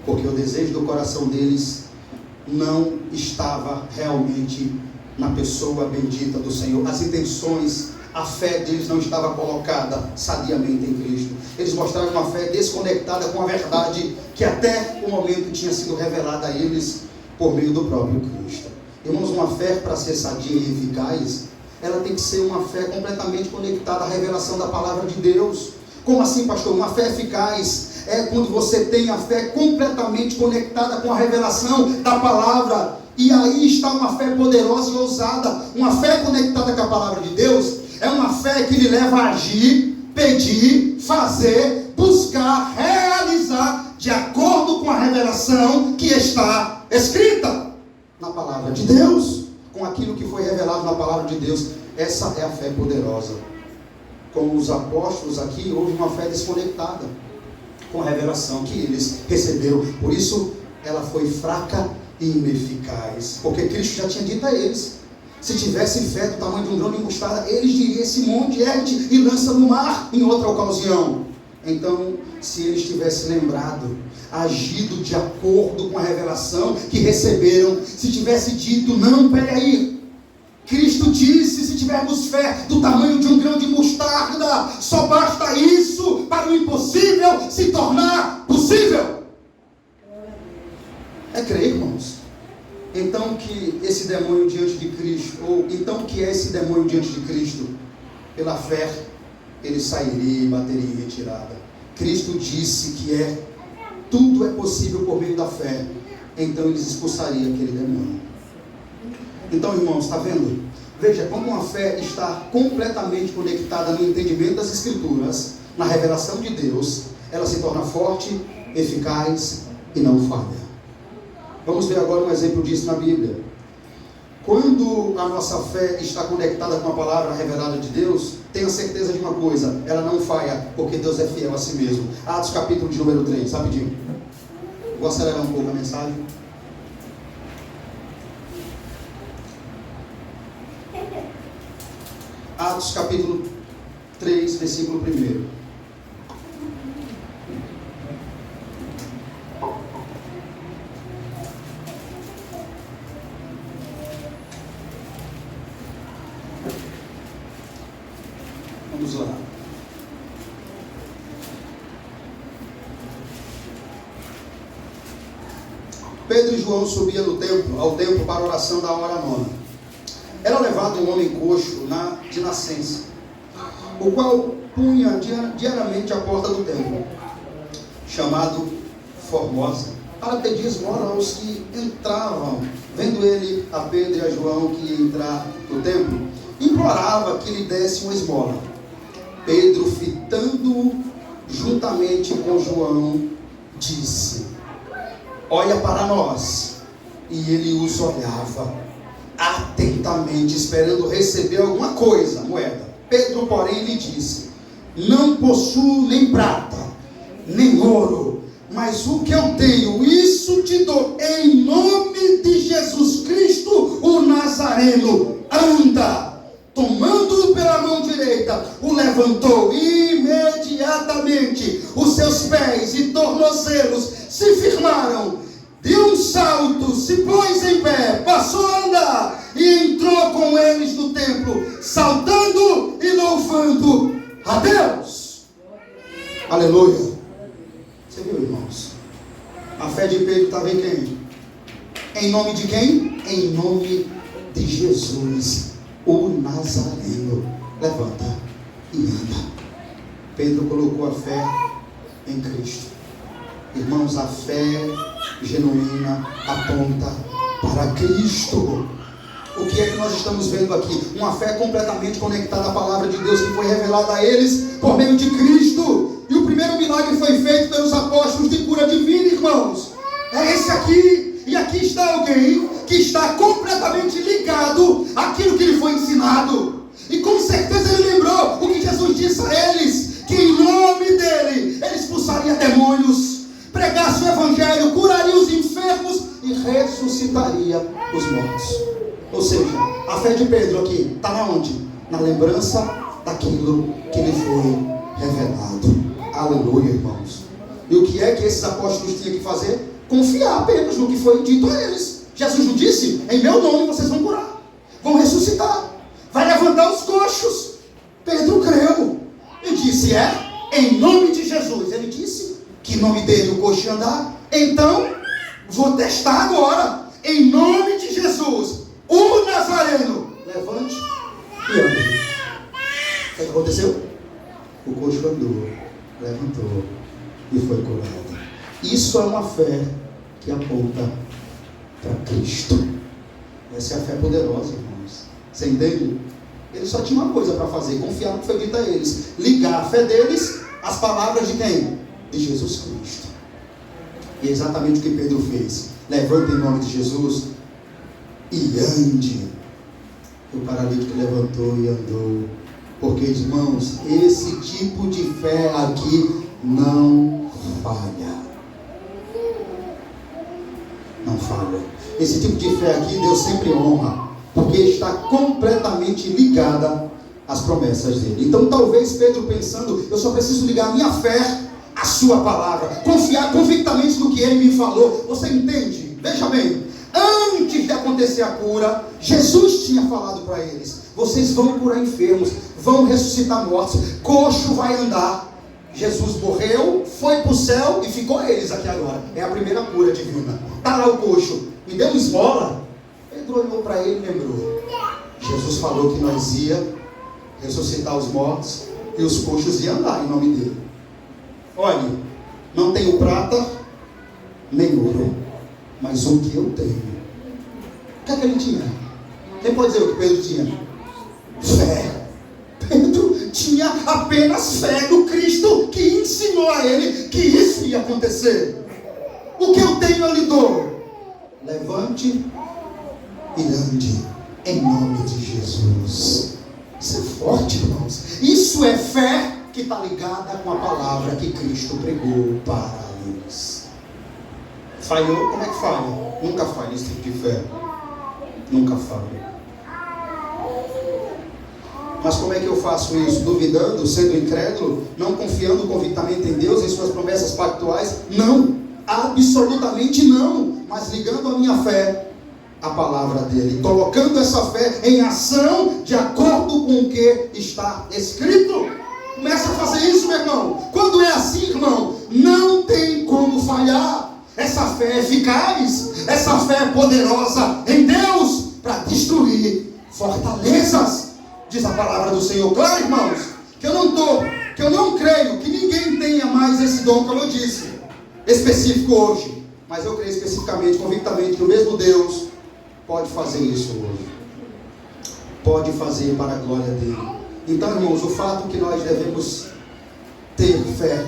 Porque o desejo do coração deles não estava realmente na pessoa bendita do Senhor. As intenções, a fé deles não estava colocada sadiamente em Cristo. Eles mostraram uma fé desconectada com a verdade que até o momento tinha sido revelada a eles por meio do próprio Cristo. Irmãos, uma fé para ser sadia e eficaz, ela tem que ser uma fé completamente conectada à revelação da palavra de Deus. Como assim, pastor? Uma fé eficaz é quando você tem a fé completamente conectada com a revelação da palavra. E aí está uma fé poderosa e ousada. Uma fé conectada com a palavra de Deus é uma fé que lhe leva a agir, pedir, fazer, buscar, realizar de acordo com a revelação que está escrita na palavra de Deus, com aquilo que foi revelado na palavra de Deus. Essa é a fé poderosa. Com os apóstolos aqui, houve uma fé desconectada com a revelação que eles receberam. Por isso, ela foi fraca e ineficaz. Porque Cristo já tinha dito a eles Se tivesse fé do tamanho de um grão de mostarda, eles diriam: esse monte ergue e lança no mar, em outra ocasião. Então, se eles tivessem lembrado, agido de acordo com a revelação que receberam, se tivesse dito: não, peraí, Cristo disse, se tivermos fé do tamanho de um grão de mostarda, só basta isso para o impossível se tornar possível. É crer, irmãos. Então que esse demônio diante de Cristo, ou então que é esse demônio diante de Cristo, pela fé, ele sairia e bateria em retirada. Cristo disse que tudo é possível por meio da fé. Então eles expulsariam aquele demônio. Então, irmãos, está vendo? Veja, quando uma fé está completamente conectada no entendimento das Escrituras, na revelação de Deus, ela se torna forte, eficaz e não falha. Vamos ver agora um exemplo disso na Bíblia. Quando a nossa fé está conectada com a palavra revelada de Deus, tenha certeza de uma coisa: ela não falha, porque Deus é fiel a si mesmo. Atos capítulo de número 3, rapidinho. Vou acelerar um pouco a mensagem. Atos capítulo 3, versículo 1. Vamos lá. Pedro e João subiam ao templo para a oração da hora nona. Era levado um homem coxo de nascença, o qual punha diariamente a porta do templo, chamado Formosa, para pedir esmola aos que entravam. Vendo ele a Pedro e a João que ia entrar no templo, implorava que lhe desse uma esmola. Pedro, fitando-o juntamente com João, disse: olha para nós. E ele os olhava atentamente, esperando receber alguma coisa, moeda. Pedro, porém, lhe disse: não possuo nem prata, nem ouro, mas o que eu tenho, isso te dou. Em nome de Jesus Cristo, o Nazareno, anda. Tomando-o pela mão direita, o levantou, e imediatamente os seus pés e tornozelos se firmaram. Deu um salto, se pôs em pé, passou a andar e entrou com eles no templo, saltando e louvando a Deus. Aleluia. Você viu, irmãos? A fé de Pedro estava em quem? Em nome de quem? Em nome de Jesus, o Nazareno. Levanta e anda. Pedro colocou a fé em Cristo. Irmãos, a fé genuína aponta para Cristo. O que é que nós estamos vendo aqui? Uma fé completamente conectada à palavra de Deus, que foi revelada a eles por meio de Cristo. E o primeiro milagre foi feito pelos apóstolos de cura divina, irmãos. É esse aqui. E aqui está alguém que está completamente ligado àquilo que lhe foi ensinado. E com certeza ele lembrou o que Jesus disse a eles, que em nome dele ele expulsaria demônios, pregasse o evangelho, curaria os enfermos e ressuscitaria os mortos. Ou seja, a fé de Pedro aqui está na onde? Na lembrança daquilo que lhe foi revelado. Aleluia, irmãos. E o que é que esses apóstolos tinham que fazer? Confiar apenas no que foi dito a eles. Jesus não disse: em meu nome vocês vão curar, vão ressuscitar, vai levantar os coxos. Pedro creu e disse: em nome de Jesus. Ele disse que em nome dele o coxo ia andar. Então, vou testar agora. Em nome de Jesus, o Nazareno, levante e ande. O que aconteceu? O coxo andou, levantou e foi curado. Isso é uma fé que aponta para Cristo. Essa é a fé poderosa, irmãos. Você entende? Eles só tinham uma coisa para fazer: confiar no que foi dito a eles, ligar a fé deles às palavras de quem? De Jesus Cristo. E é exatamente o que Pedro fez. Levanta em nome de Jesus e ande. O paralítico levantou e andou. Porque, irmãos, esse tipo de fé aqui não falha. Não falha. Esse tipo de fé aqui Deus sempre honra. porque está completamente ligada às promessas dele. Então talvez Pedro pensando, eu só preciso ligar a minha fé à sua palavra, confiar convictamente no que ele me falou. Você entende? Veja bem, antes de acontecer a cura, Jesus tinha falado para eles: vocês vão curar enfermos, vão ressuscitar mortos, coxo vai andar. Jesus morreu, foi para o céu e ficou eles aqui agora. É a primeira cura divina. Está lá o coxo, me deu uma esmola. Pedro olhou para ele e lembrou: Jesus falou que nós ia ressuscitar os mortos e os coxos iam andar em nome dele. Olha, não tenho prata nem ouro, mas o que eu tenho. O que é que ele tinha? Quem pode dizer o que Pedro tinha? Fé. Pedro tinha apenas fé no Cristo que ensinou a ele que isso ia acontecer. O que eu tenho eu lhe dou. Levante e ande em nome de Jesus. Isso é forte, irmãos. Isso é fé que está ligada com a palavra que Cristo pregou para eles. Falhou? Como é que falha? Nunca falha esse tipo de fé. Nunca falha. Mas como é que eu faço isso? Duvidando, sendo incrédulo, não confiando convictamente em Deus, em suas promessas pactuais? Não, absolutamente não. Mas ligando a minha fé à palavra dele, colocando essa fé em ação de acordo com o que está escrito. Começa a fazer isso, meu irmão. Quando é assim, irmão, não tem como falhar. Essa fé é eficaz, essa fé é poderosa em Deus para destruir fortalezas. Diz a palavra do Senhor. Claro, irmãos, que eu não creio que ninguém tenha mais esse dom, como eu disse, específico hoje. Mas eu creio especificamente, convictamente, que o mesmo Deus pode fazer isso hoje. Pode fazer para a glória dele. Então, irmãos, o fato que nós devemos ter fé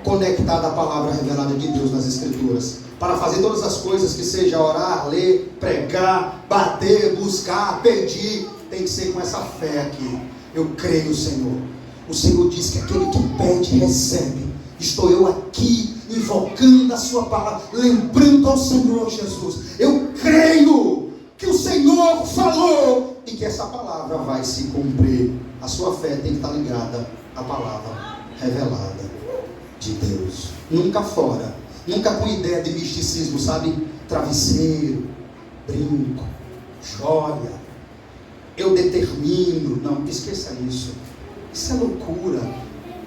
conectada à palavra revelada de Deus nas Escrituras, para fazer todas as coisas que seja orar, ler, pregar, bater, buscar, pedir, tem que ser com essa fé aqui. Eu creio, Senhor. O Senhor diz que aquele que pede, recebe. Estou eu aqui, invocando a sua palavra, lembrando ao Senhor Jesus. Eu creio que o Senhor falou e que essa palavra vai se cumprir. A sua fé tem que estar ligada à palavra revelada de Deus. Nunca fora, nunca com ideia de misticismo, sabe? Travesseiro, brinco, joia, eu determino. Não, esqueça isso. Isso é loucura.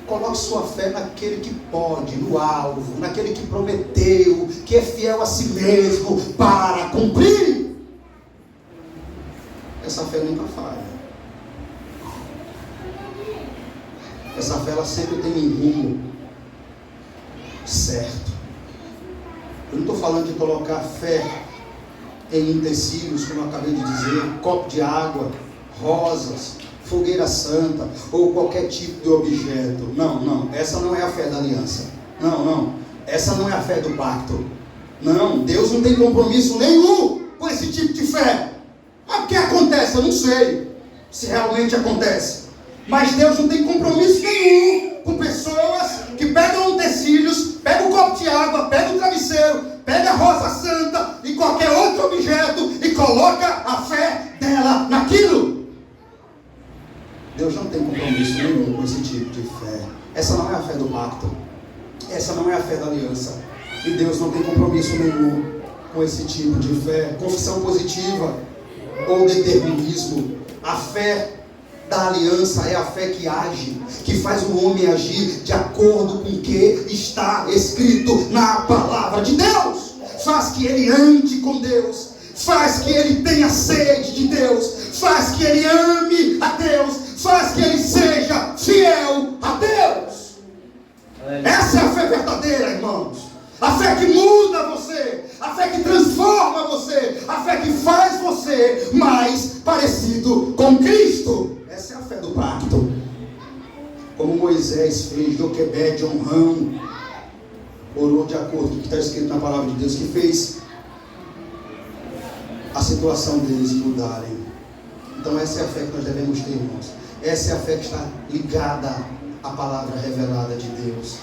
Coloque sua fé naquele que pode, no alvo, naquele que prometeu, que é fiel a si mesmo para cumprir. Essa fé nunca falha. Essa fé ela sempre tem um rumo certo. Eu não estou falando de colocar fé em utensílios, como eu acabei de dizer, copo de água, rosas, fogueira santa, ou qualquer tipo de objeto. Não, essa não é a fé da aliança. Não, essa não é a fé do pacto. Não, Deus não tem compromisso nenhum com esse tipo de fé. Mas o que acontece? Eu não sei se realmente acontece. Mas Deus não tem compromisso nenhum com pessoas que pegam utensílios, pegam o copo de água, pegam o travesseiro, pega a rosa santa e qualquer outro objeto e coloca a fé dela naquilo. Deus não tem compromisso nenhum com esse tipo de fé. Essa não é a fé do pacto. Essa não é a fé da aliança. E Deus não tem compromisso nenhum com esse tipo de fé. Confissão positiva ou determinismo. A fé da aliança é a fé que age, que faz o homem agir de acordo com o que está escrito na palavra de Deus. Faz que ele ande com Deus, faz que ele tenha sede de Deus, faz que ele ame a Deus, faz que ele seja fiel a Deus. Essa é a fé verdadeira, irmãos. A fé que muda você, a fé que transforma você, a fé que faz você mais parecido com Cristo. Essa é a fé do pacto. Como Moisés fez, Joquebede, Onrão, orou de acordo com o que está escrito na palavra de Deus, que fez a situação deles mudarem. Então essa é a fé que nós devemos ter, irmãos. Essa é a fé que está ligada à palavra revelada de Deus.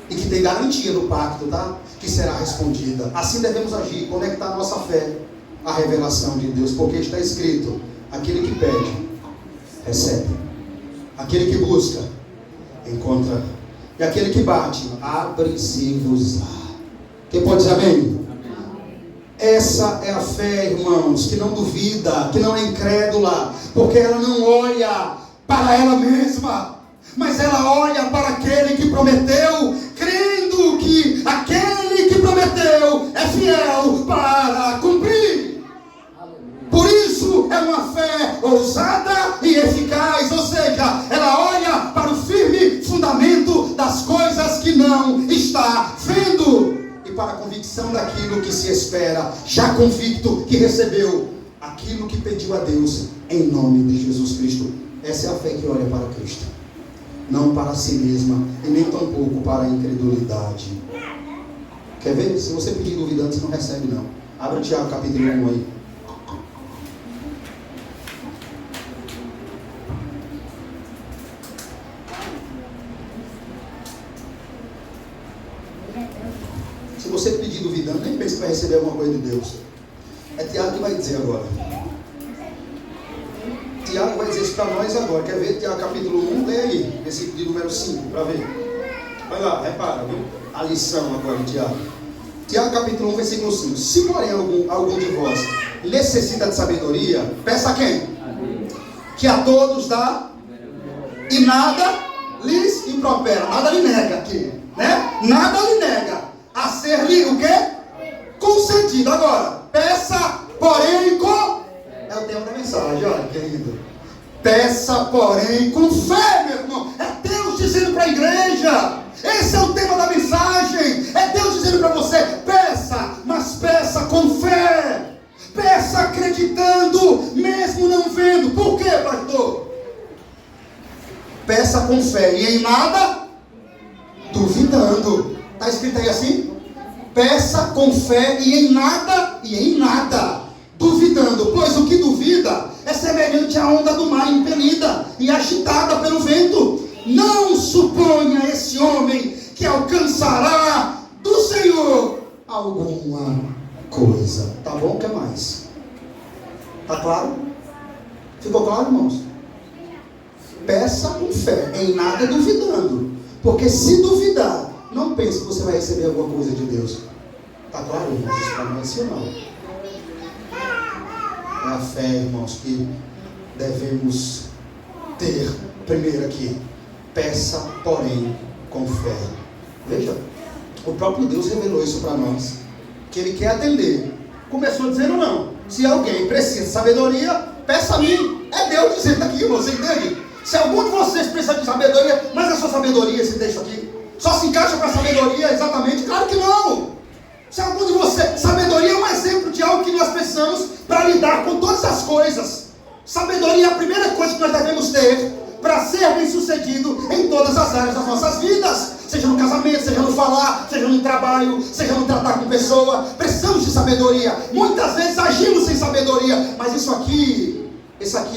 E que tem garantia no pacto, tá? Que será respondida. Assim devemos agir, conectar a nossa fé a revelação de Deus, porque está escrito: aquele que pede, recebe; aquele que busca, encontra; e aquele que bate, abre-se-vos-á. Quem pode dizer amém? Essa é a fé, irmãos, que não duvida, que não é incrédula, porque ela não olha para ela mesma, mas ela olha para aquele que prometeu, crendo que aquele que prometeu é fiel para cumprir. Por isso é uma fé ousada e eficaz, ou seja, ela olha para o firme fundamento das coisas que não está vendo, e para a convicção daquilo que se espera, já convicto que recebeu aquilo que pediu a Deus em nome de Jesus Cristo. Essa é a fé que olha para Cristo, não para si mesma e nem tampouco para a incredulidade. Quer ver? Se você pedir duvidando, você não recebe não. Abra Tiago capítulo 1 aí. Se você pedir duvidando, nem pense que vai receber alguma coisa de Deus. É Tiago que vai dizer agora. Tiago vai dizer isso para nós agora. Quer ver? Tiago capítulo 1, lê aí, versículo de número 5, para ver. Vai lá, repara, viu? A lição agora de Tiago. Tiago capítulo 1, versículo 5. Se porém algum de vós necessita de sabedoria, peça a quem? Que a todos dá, e nada lhes impropera. Nada lhe nega aqui, né? Nada lhe nega a ser-lhe o quê? Concedido. Agora, peça, porém, com... É o tema da mensagem, olha, querido. Peça, porém, com fé, meu irmão. É Deus dizendo para a igreja. Esse é o tema da mensagem. É Deus dizendo para você: peça, mas peça com fé. Peça acreditando, mesmo não vendo. Por quê, pastor? Peça com fé e em nada duvidando. Está escrito aí assim? Peça com fé e em nada duvidando, pois o que duvida é semelhante à onda do mar impelida e agitada pelo vento. Não suponha esse homem que alcançará do Senhor alguma coisa. Tá bom? O que mais? Tá claro? Ficou claro, irmãos? Peça com fé, em nada duvidando, porque se duvidar, não pense que você vai receber alguma coisa de Deus. Tá claro, irmãos? Isso para nós é não. É a fé, irmãos, que devemos ter. Primeiro aqui, peça, porém, com fé. Veja, o próprio Deus revelou isso para nós, que Ele quer atender. Começou dizendo não. Se alguém precisa de sabedoria, peça a mim. É Deus dizendo aqui, você entende? Se algum de vocês precisa de sabedoria, mas a sua sabedoria, esse texto aqui, só se encaixa para a sabedoria exatamente? Claro que não. Se algum de vocês, sabedoria é um exemplo de algo que nós precisamos para lidar com todas as coisas. Sabedoria é a primeira coisa que nós devemos ter para ser bem sucedido em todas as áreas das nossas vidas, seja no casamento, seja no falar, seja no trabalho, seja no tratar com pessoa. Precisamos de sabedoria. Muitas vezes agimos sem sabedoria, mas isso aqui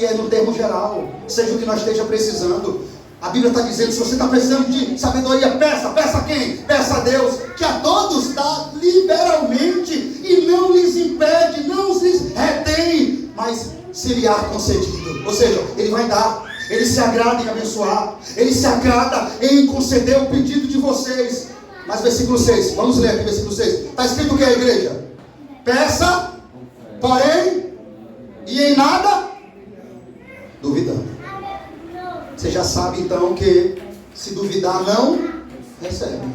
é no termo geral, seja o que nós esteja precisando. A Bíblia está dizendo: se você está precisando de sabedoria, peça a quem? Peça a Deus, que a todos dá liberalmente e não lhes impede, não lhes retém, mas se lhe há concedido. Ou seja, Ele vai dar. Ele se agrada em abençoar, Ele se agrada em conceder o pedido de vocês. Mas versículo 6, vamos ler aqui versículo 6. Está escrito o que, a igreja? Peça, porém, e em nada duvidando. Você já sabe então que se duvidar não recebe.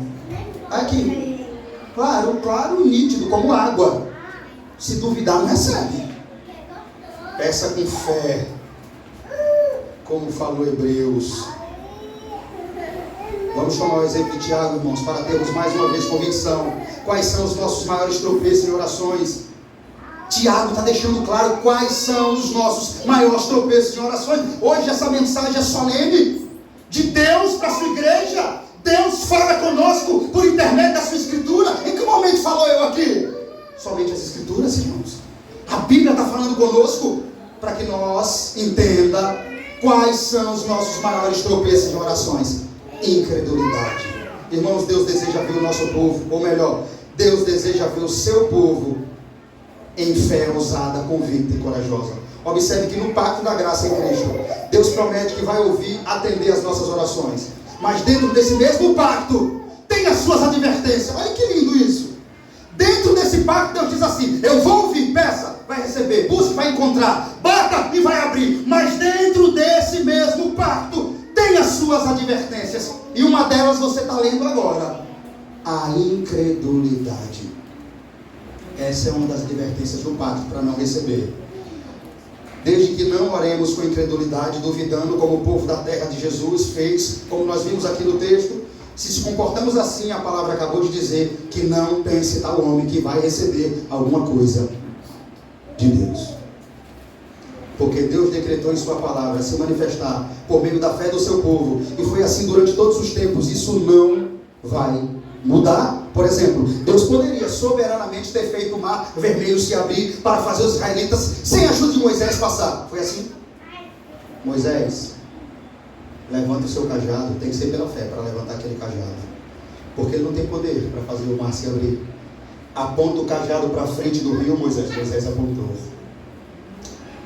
Aqui, claro, nítido como água. Se duvidar não recebe. Peça com fé, como falou Hebreus. Vamos tomar o exemplo de Tiago, irmãos, para termos mais uma vez convicção. Quais são os nossos maiores tropeços em orações? Tiago está deixando claro quais são os nossos maiores tropeços em orações. Hoje essa mensagem é solene, de Deus para a sua igreja. Deus fala conosco por intermédio da sua escritura. Em que momento falou eu aqui? Somente as escrituras, irmãos. A Bíblia está falando conosco para que nós entenda quais são os nossos maiores tropeços em orações. Incredulidade. Irmãos, Deus deseja ver o nosso povo, ou melhor, Deus deseja ver o seu povo em fé ousada, convicta e corajosa. Observe que no pacto da graça em Cristo, Deus promete que vai ouvir, atender as nossas orações. Mas dentro desse mesmo pacto, tem as suas advertências. Olha que lindo isso. Dentro desse pacto, Deus diz assim: eu vou ouvir, peça, vai receber, busque, vai encontrar, bata e vai abrir. Mas dentro desse mesmo pacto, tem as suas advertências. E uma delas você está lendo agora: a incredulidade. Essa é uma das advertências do pacto para não receber. Desde que não oremos com incredulidade, duvidando, como o povo da terra de Jesus fez, como nós vimos aqui no texto. Se comportamos assim, a palavra acabou de dizer que não pense tal homem que vai receber alguma coisa de Deus. Porque Deus decretou em sua palavra se manifestar por meio da fé do seu povo. E foi assim durante todos os tempos. Isso não vai mudar. Por exemplo, Deus poderia soberanamente ter feito o mar vermelho se abrir para fazer os israelitas, sem a ajuda de Moisés, passar. Foi assim? Moisés, levanta o seu cajado. Tem que ser pela fé para levantar aquele cajado, porque ele não tem poder para fazer o mar se abrir. Aponta o cajado para frente do rio, Moisés apontou,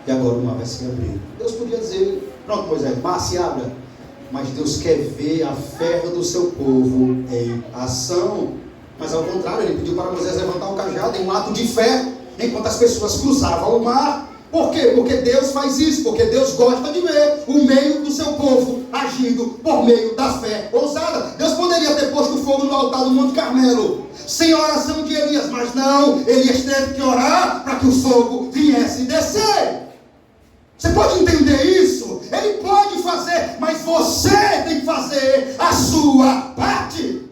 e agora o mar vai se abrir. Deus podia dizer: pronto, Moisés, mar se abra. Mas Deus quer ver a fé do seu povo em ação. Mas ao contrário, ele pediu para Moisés levantar o cajado em um ato de fé, enquanto as pessoas cruzavam o mar. Por quê? Porque Deus faz isso, porque Deus gosta de ver o meio do seu povo agindo por meio da fé ousada. Deus poderia ter posto fogo no altar do Monte Carmelo, sem a oração de Elias, mas não, Elias teve que orar para que o fogo viesse descer. Você pode entender isso? Ele pode fazer, mas você tem que fazer a sua parte.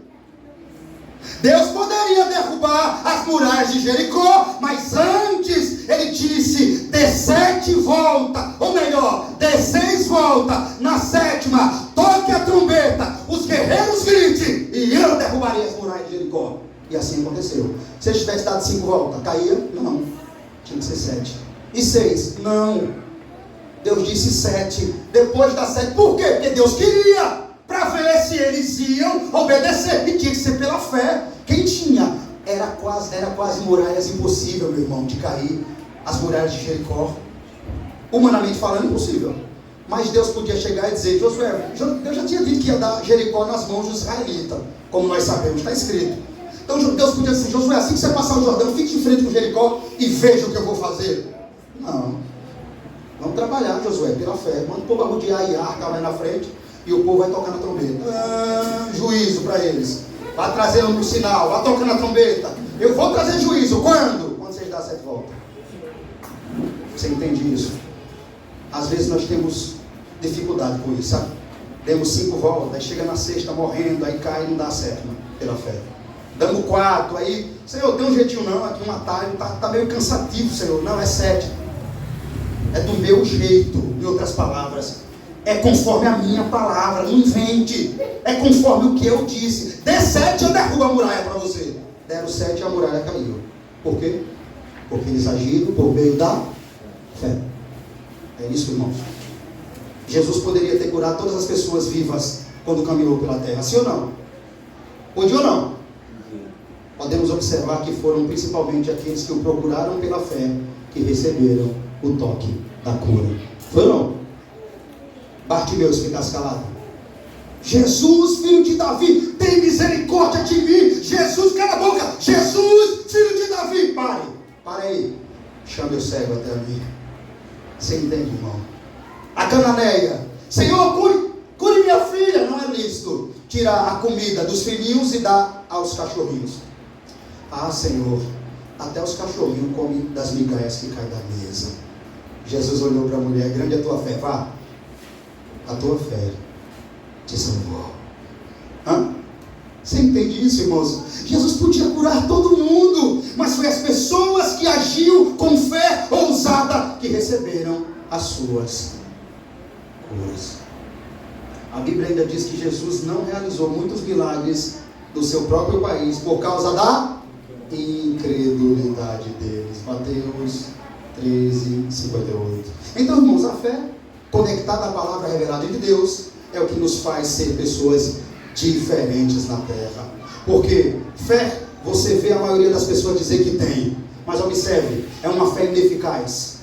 Deus poderia derrubar as muralhas de Jericó, mas antes ele disse: dê 7 voltas, ou melhor, dê 6 voltas, na 7ª toque a trombeta, os guerreiros gritem, e eu derrubarei as muralhas de Jericó. E assim aconteceu. Se ele tivesse dado 5 voltas, caía? Não, tinha que ser 7. E 6? Não. Deus disse 7, depois da 7, por quê? Porque Deus queria, para ver se eles iam obedecer, e tinha que ser pela fé. Quem tinha, era quase muralhas impossível, meu irmão, de cair, as muralhas de Jericó, humanamente falando, impossível. Mas Deus podia chegar e dizer: Josué, Deus já tinha dito que ia dar Jericó nas mãos dos israelitas, como nós sabemos, está escrito. Então Deus podia dizer: Josué, assim que você passar o Jordão, fique de frente com Jericó e veja o que eu vou fazer. Não. Vamos trabalhar, Josué, pela fé. Manda o povo arrodear e arca lá na frente, e o povo vai tocar na trombeta. Juízo para eles. Vai trazendo um sinal, vai tocando a trombeta. Eu vou trazer juízo. Quando? Quando vocês dão 7 voltas. Você entende isso? Às vezes nós temos dificuldade com isso, sabe? Demos 5 voltas, aí chega na 6ª morrendo, aí cai e não dá a 7ª, pela fé. Damos 4, aí, Senhor, tem um jeitinho não, aqui um atalho, tá meio cansativo, Senhor. Não, é 7. É do meu jeito, em outras palavras. É conforme a minha palavra, não invente. É conforme o que eu disse. Dê 7, eu derrubo a muralha para você. Deram 7 e a muralha caiu. Por quê? Porque eles agiram por meio da fé. É isso, irmãos. Jesus poderia ter curado todas as pessoas vivas quando caminhou pela terra, sim ou não? Podia ou não? Podemos observar que foram principalmente aqueles que o procuraram pela fé que receberam o toque da cura. Foi ou não? Bartimeu ficasse calado. Jesus, filho de Davi, tem misericórdia de mim. Jesus, cala a boca. Jesus, filho de Davi. Pare aí. Chame o cego até mim. Você entende, irmão? A cananeia: Senhor, cure minha filha. Não é lícito tirar a comida dos filhinhos e dar aos cachorrinhos. Ah, Senhor, até os cachorrinhos comem das migalhas que caem da mesa. Jesus olhou para a mulher: grande é a tua fé. Vá, a tua fé te salvou. Você entende isso, irmãos? Jesus podia curar todo mundo, mas foi as pessoas que agiam com fé ousada que receberam as suas curas. A Bíblia ainda diz que Jesus não realizou muitos milagres do seu próprio país por causa da incredulidade deles. Mateus 13:58. Então, irmãos, a fé conectada à palavra revelada de Deus é o que nos faz ser pessoas diferentes na terra. Porque fé, você vê a maioria das pessoas dizer que tem, Mas observe, é uma fé ineficaz,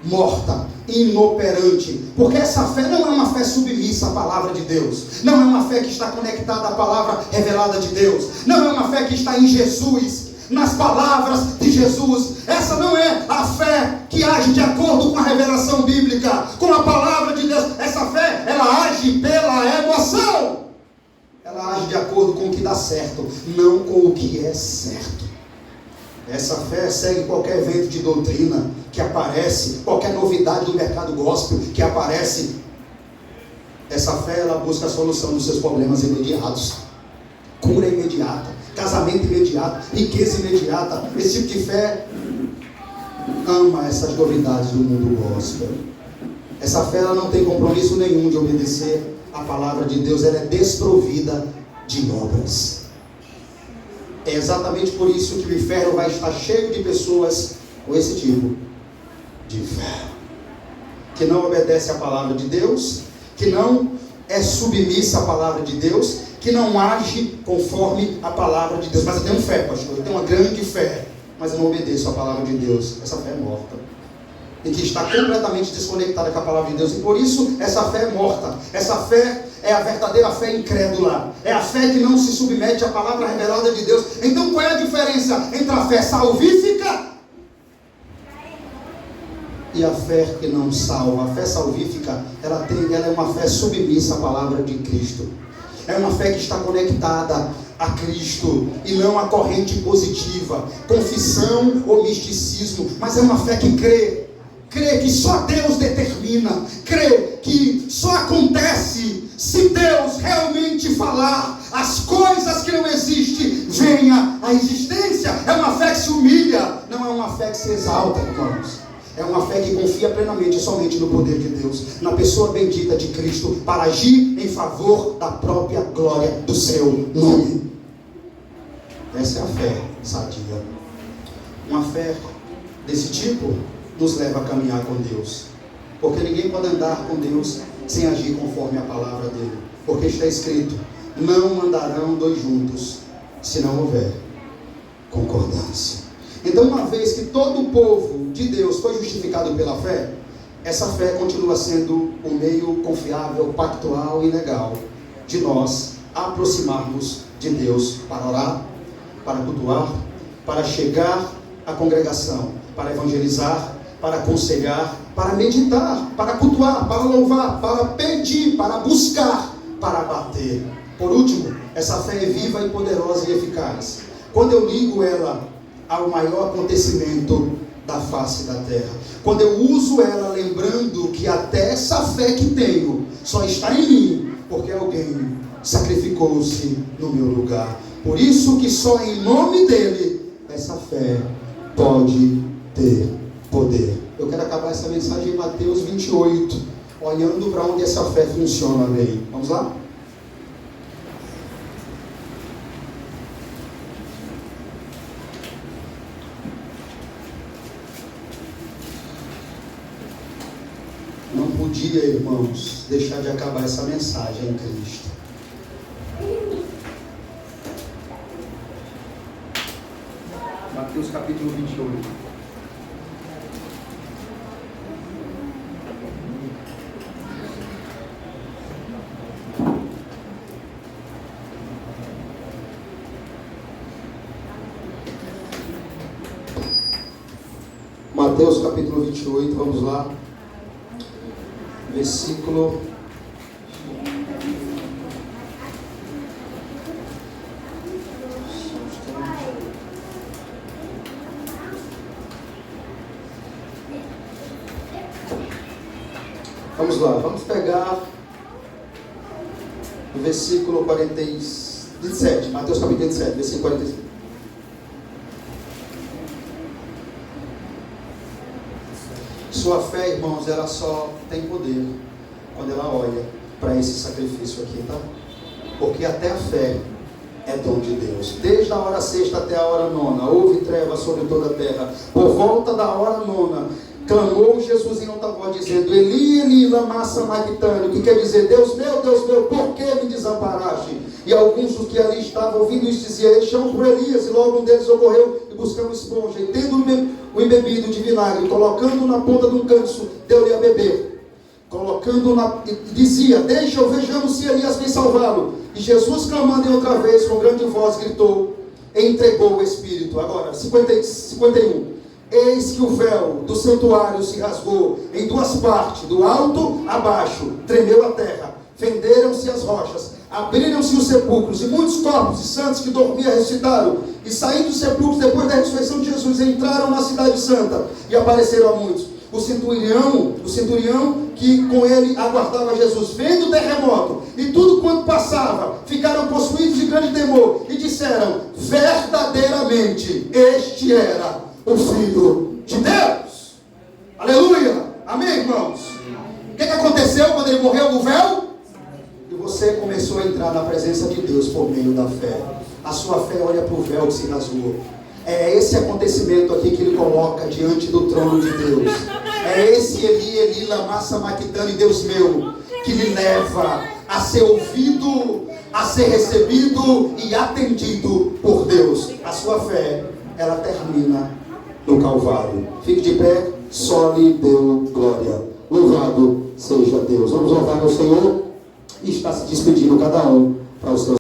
morta, inoperante, porque essa fé não é uma fé submissa à palavra de Deus, não é uma fé que está conectada à palavra revelada de Deus, não é uma fé que está em Jesus, nas palavras de Jesus. Essa não é a fé que age de acordo com a revelação bíblica, com a palavra de Deus. Essa fé, ela age pela emoção, ela age de acordo com o que dá certo, não com o que é certo. Essa fé segue qualquer vento de doutrina que aparece, qualquer novidade do mercado gospel que aparece. Essa fé, ela busca a solução dos seus problemas imediatos, cura imediata, casamento imediato, riqueza imediata. Esse tipo de fé ama essas novidades do mundo gospel. Essa fé, ela não tem compromisso nenhum de obedecer a palavra de Deus, ela é desprovida de obras. É exatamente por isso que o inferno vai estar cheio de pessoas com esse tipo de fé, que não obedece à palavra de Deus, que não é submissa à palavra de Deus, que não age conforme a palavra de Deus. Mas eu tenho fé, pastor, eu tenho uma grande fé, mas eu não obedeço à palavra de Deus. Essa fé é morta, e que está completamente desconectada com a palavra de Deus, e por isso essa fé é morta. Essa fé é a verdadeira fé incrédula, é a fé que não se submete à palavra revelada de Deus. Então qual é a diferença entre a fé salvífica e a fé que não salva? A fé salvífica, ela é uma fé submissa à palavra de Cristo, é uma fé que está conectada a Cristo e não a corrente positiva, confissão ou misticismo, mas é uma fé que crê que só Deus determina, crê que só acontece se Deus realmente falar, as coisas que não existem venha à existência. É uma fé que se humilha, não é uma fé que se exalta, irmãos. É uma fé que confia plenamente somente no poder de Deus, na pessoa bendita de Cristo, para agir em favor da própria glória do seu nome. Essa é a fé sadia. Uma fé desse tipo nos leva a caminhar com Deus, porque ninguém pode andar com Deus sem agir conforme a palavra dele, porque está escrito: não andarão dois juntos se não houver concordância. Então, uma vez que todo o povo de Deus foi justificado pela fé, essa fé continua sendo um meio confiável, pactual e legal de nós aproximarmos de Deus para orar, para cultuar, para chegar à congregação, para evangelizar, para aconselhar, para meditar, para cultuar, para louvar, para pedir, para buscar, para bater. Por último, essa fé é viva e poderosa e eficaz quando eu ligo ela ao maior acontecimento da face da terra, quando eu uso ela lembrando que até essa fé que tenho só está em mim porque alguém sacrificou-se no meu lugar. Por isso que só em nome dele essa fé pode ter poder. Eu quero acabar essa mensagem em Mateus 28, olhando para onde essa fé funciona bem. Vamos lá? Não podia, irmãos, deixar de acabar essa mensagem em Cristo. Mateus capítulo 28. Mateus capítulo 28, vamos lá. Versículo vamos lá, vamos pegar o versículo 27, Mateus capítulo 27, versículo 45. Sua fé, irmãos, ela só tem poder quando ela olha para esse sacrifício aqui, tá? Porque até a fé é dom de Deus. Desde a hora sexta até a hora nona, houve trevas sobre toda a terra. Por volta da hora nona, clamou Jesus em alta voz, dizendo: Eli, Eli, lama sabachthani, que quer dizer: Deus meu, por que me desamparaste? E alguns dos que ali estavam ouvindo isso diziam: Eles chamam por Elias. E logo um deles ocorreu e buscou uma esponja, e tendo o embebido de vinagre, colocando na ponta de um cântico, deu-lhe a beber. Dizia: Deixa, vejamos se Elias vem salvá-lo. E Jesus, clamando em outra vez, com grande voz, gritou, e entregou o Espírito. Agora, 51. Eis que o véu do santuário se rasgou em duas partes, do alto a baixo, tremeu a terra, fenderam-se as rochas, abriram-se os sepulcros, e muitos corpos de santos que dormiam ressuscitaram, e saindo dos sepulcros depois da ressurreição de Jesus, entraram na cidade santa, e apareceram a muitos. O centurião que com ele aguardava Jesus, vendo o terremoto e tudo quanto passava, ficaram possuídos de grande temor, e disseram: verdadeiramente este era o Filho de Deus. Aleluia, amém, irmãos? O que aconteceu quando ele morreu? O véu? E você começou a entrar na presença de Deus por meio da fé. A sua fé olha para o véu que se rasgou. É esse acontecimento aqui que ele coloca diante do trono de Deus. É esse Eli, Eli, lama sabachthani, Deus meu, que lhe leva a ser ouvido, a ser recebido e atendido por Deus. A sua fé, ela termina no Calvário. Fique de pé, só lhe deu glória. Louvado seja Deus. Vamos louvar ao Senhor e está se despedindo cada um para os seus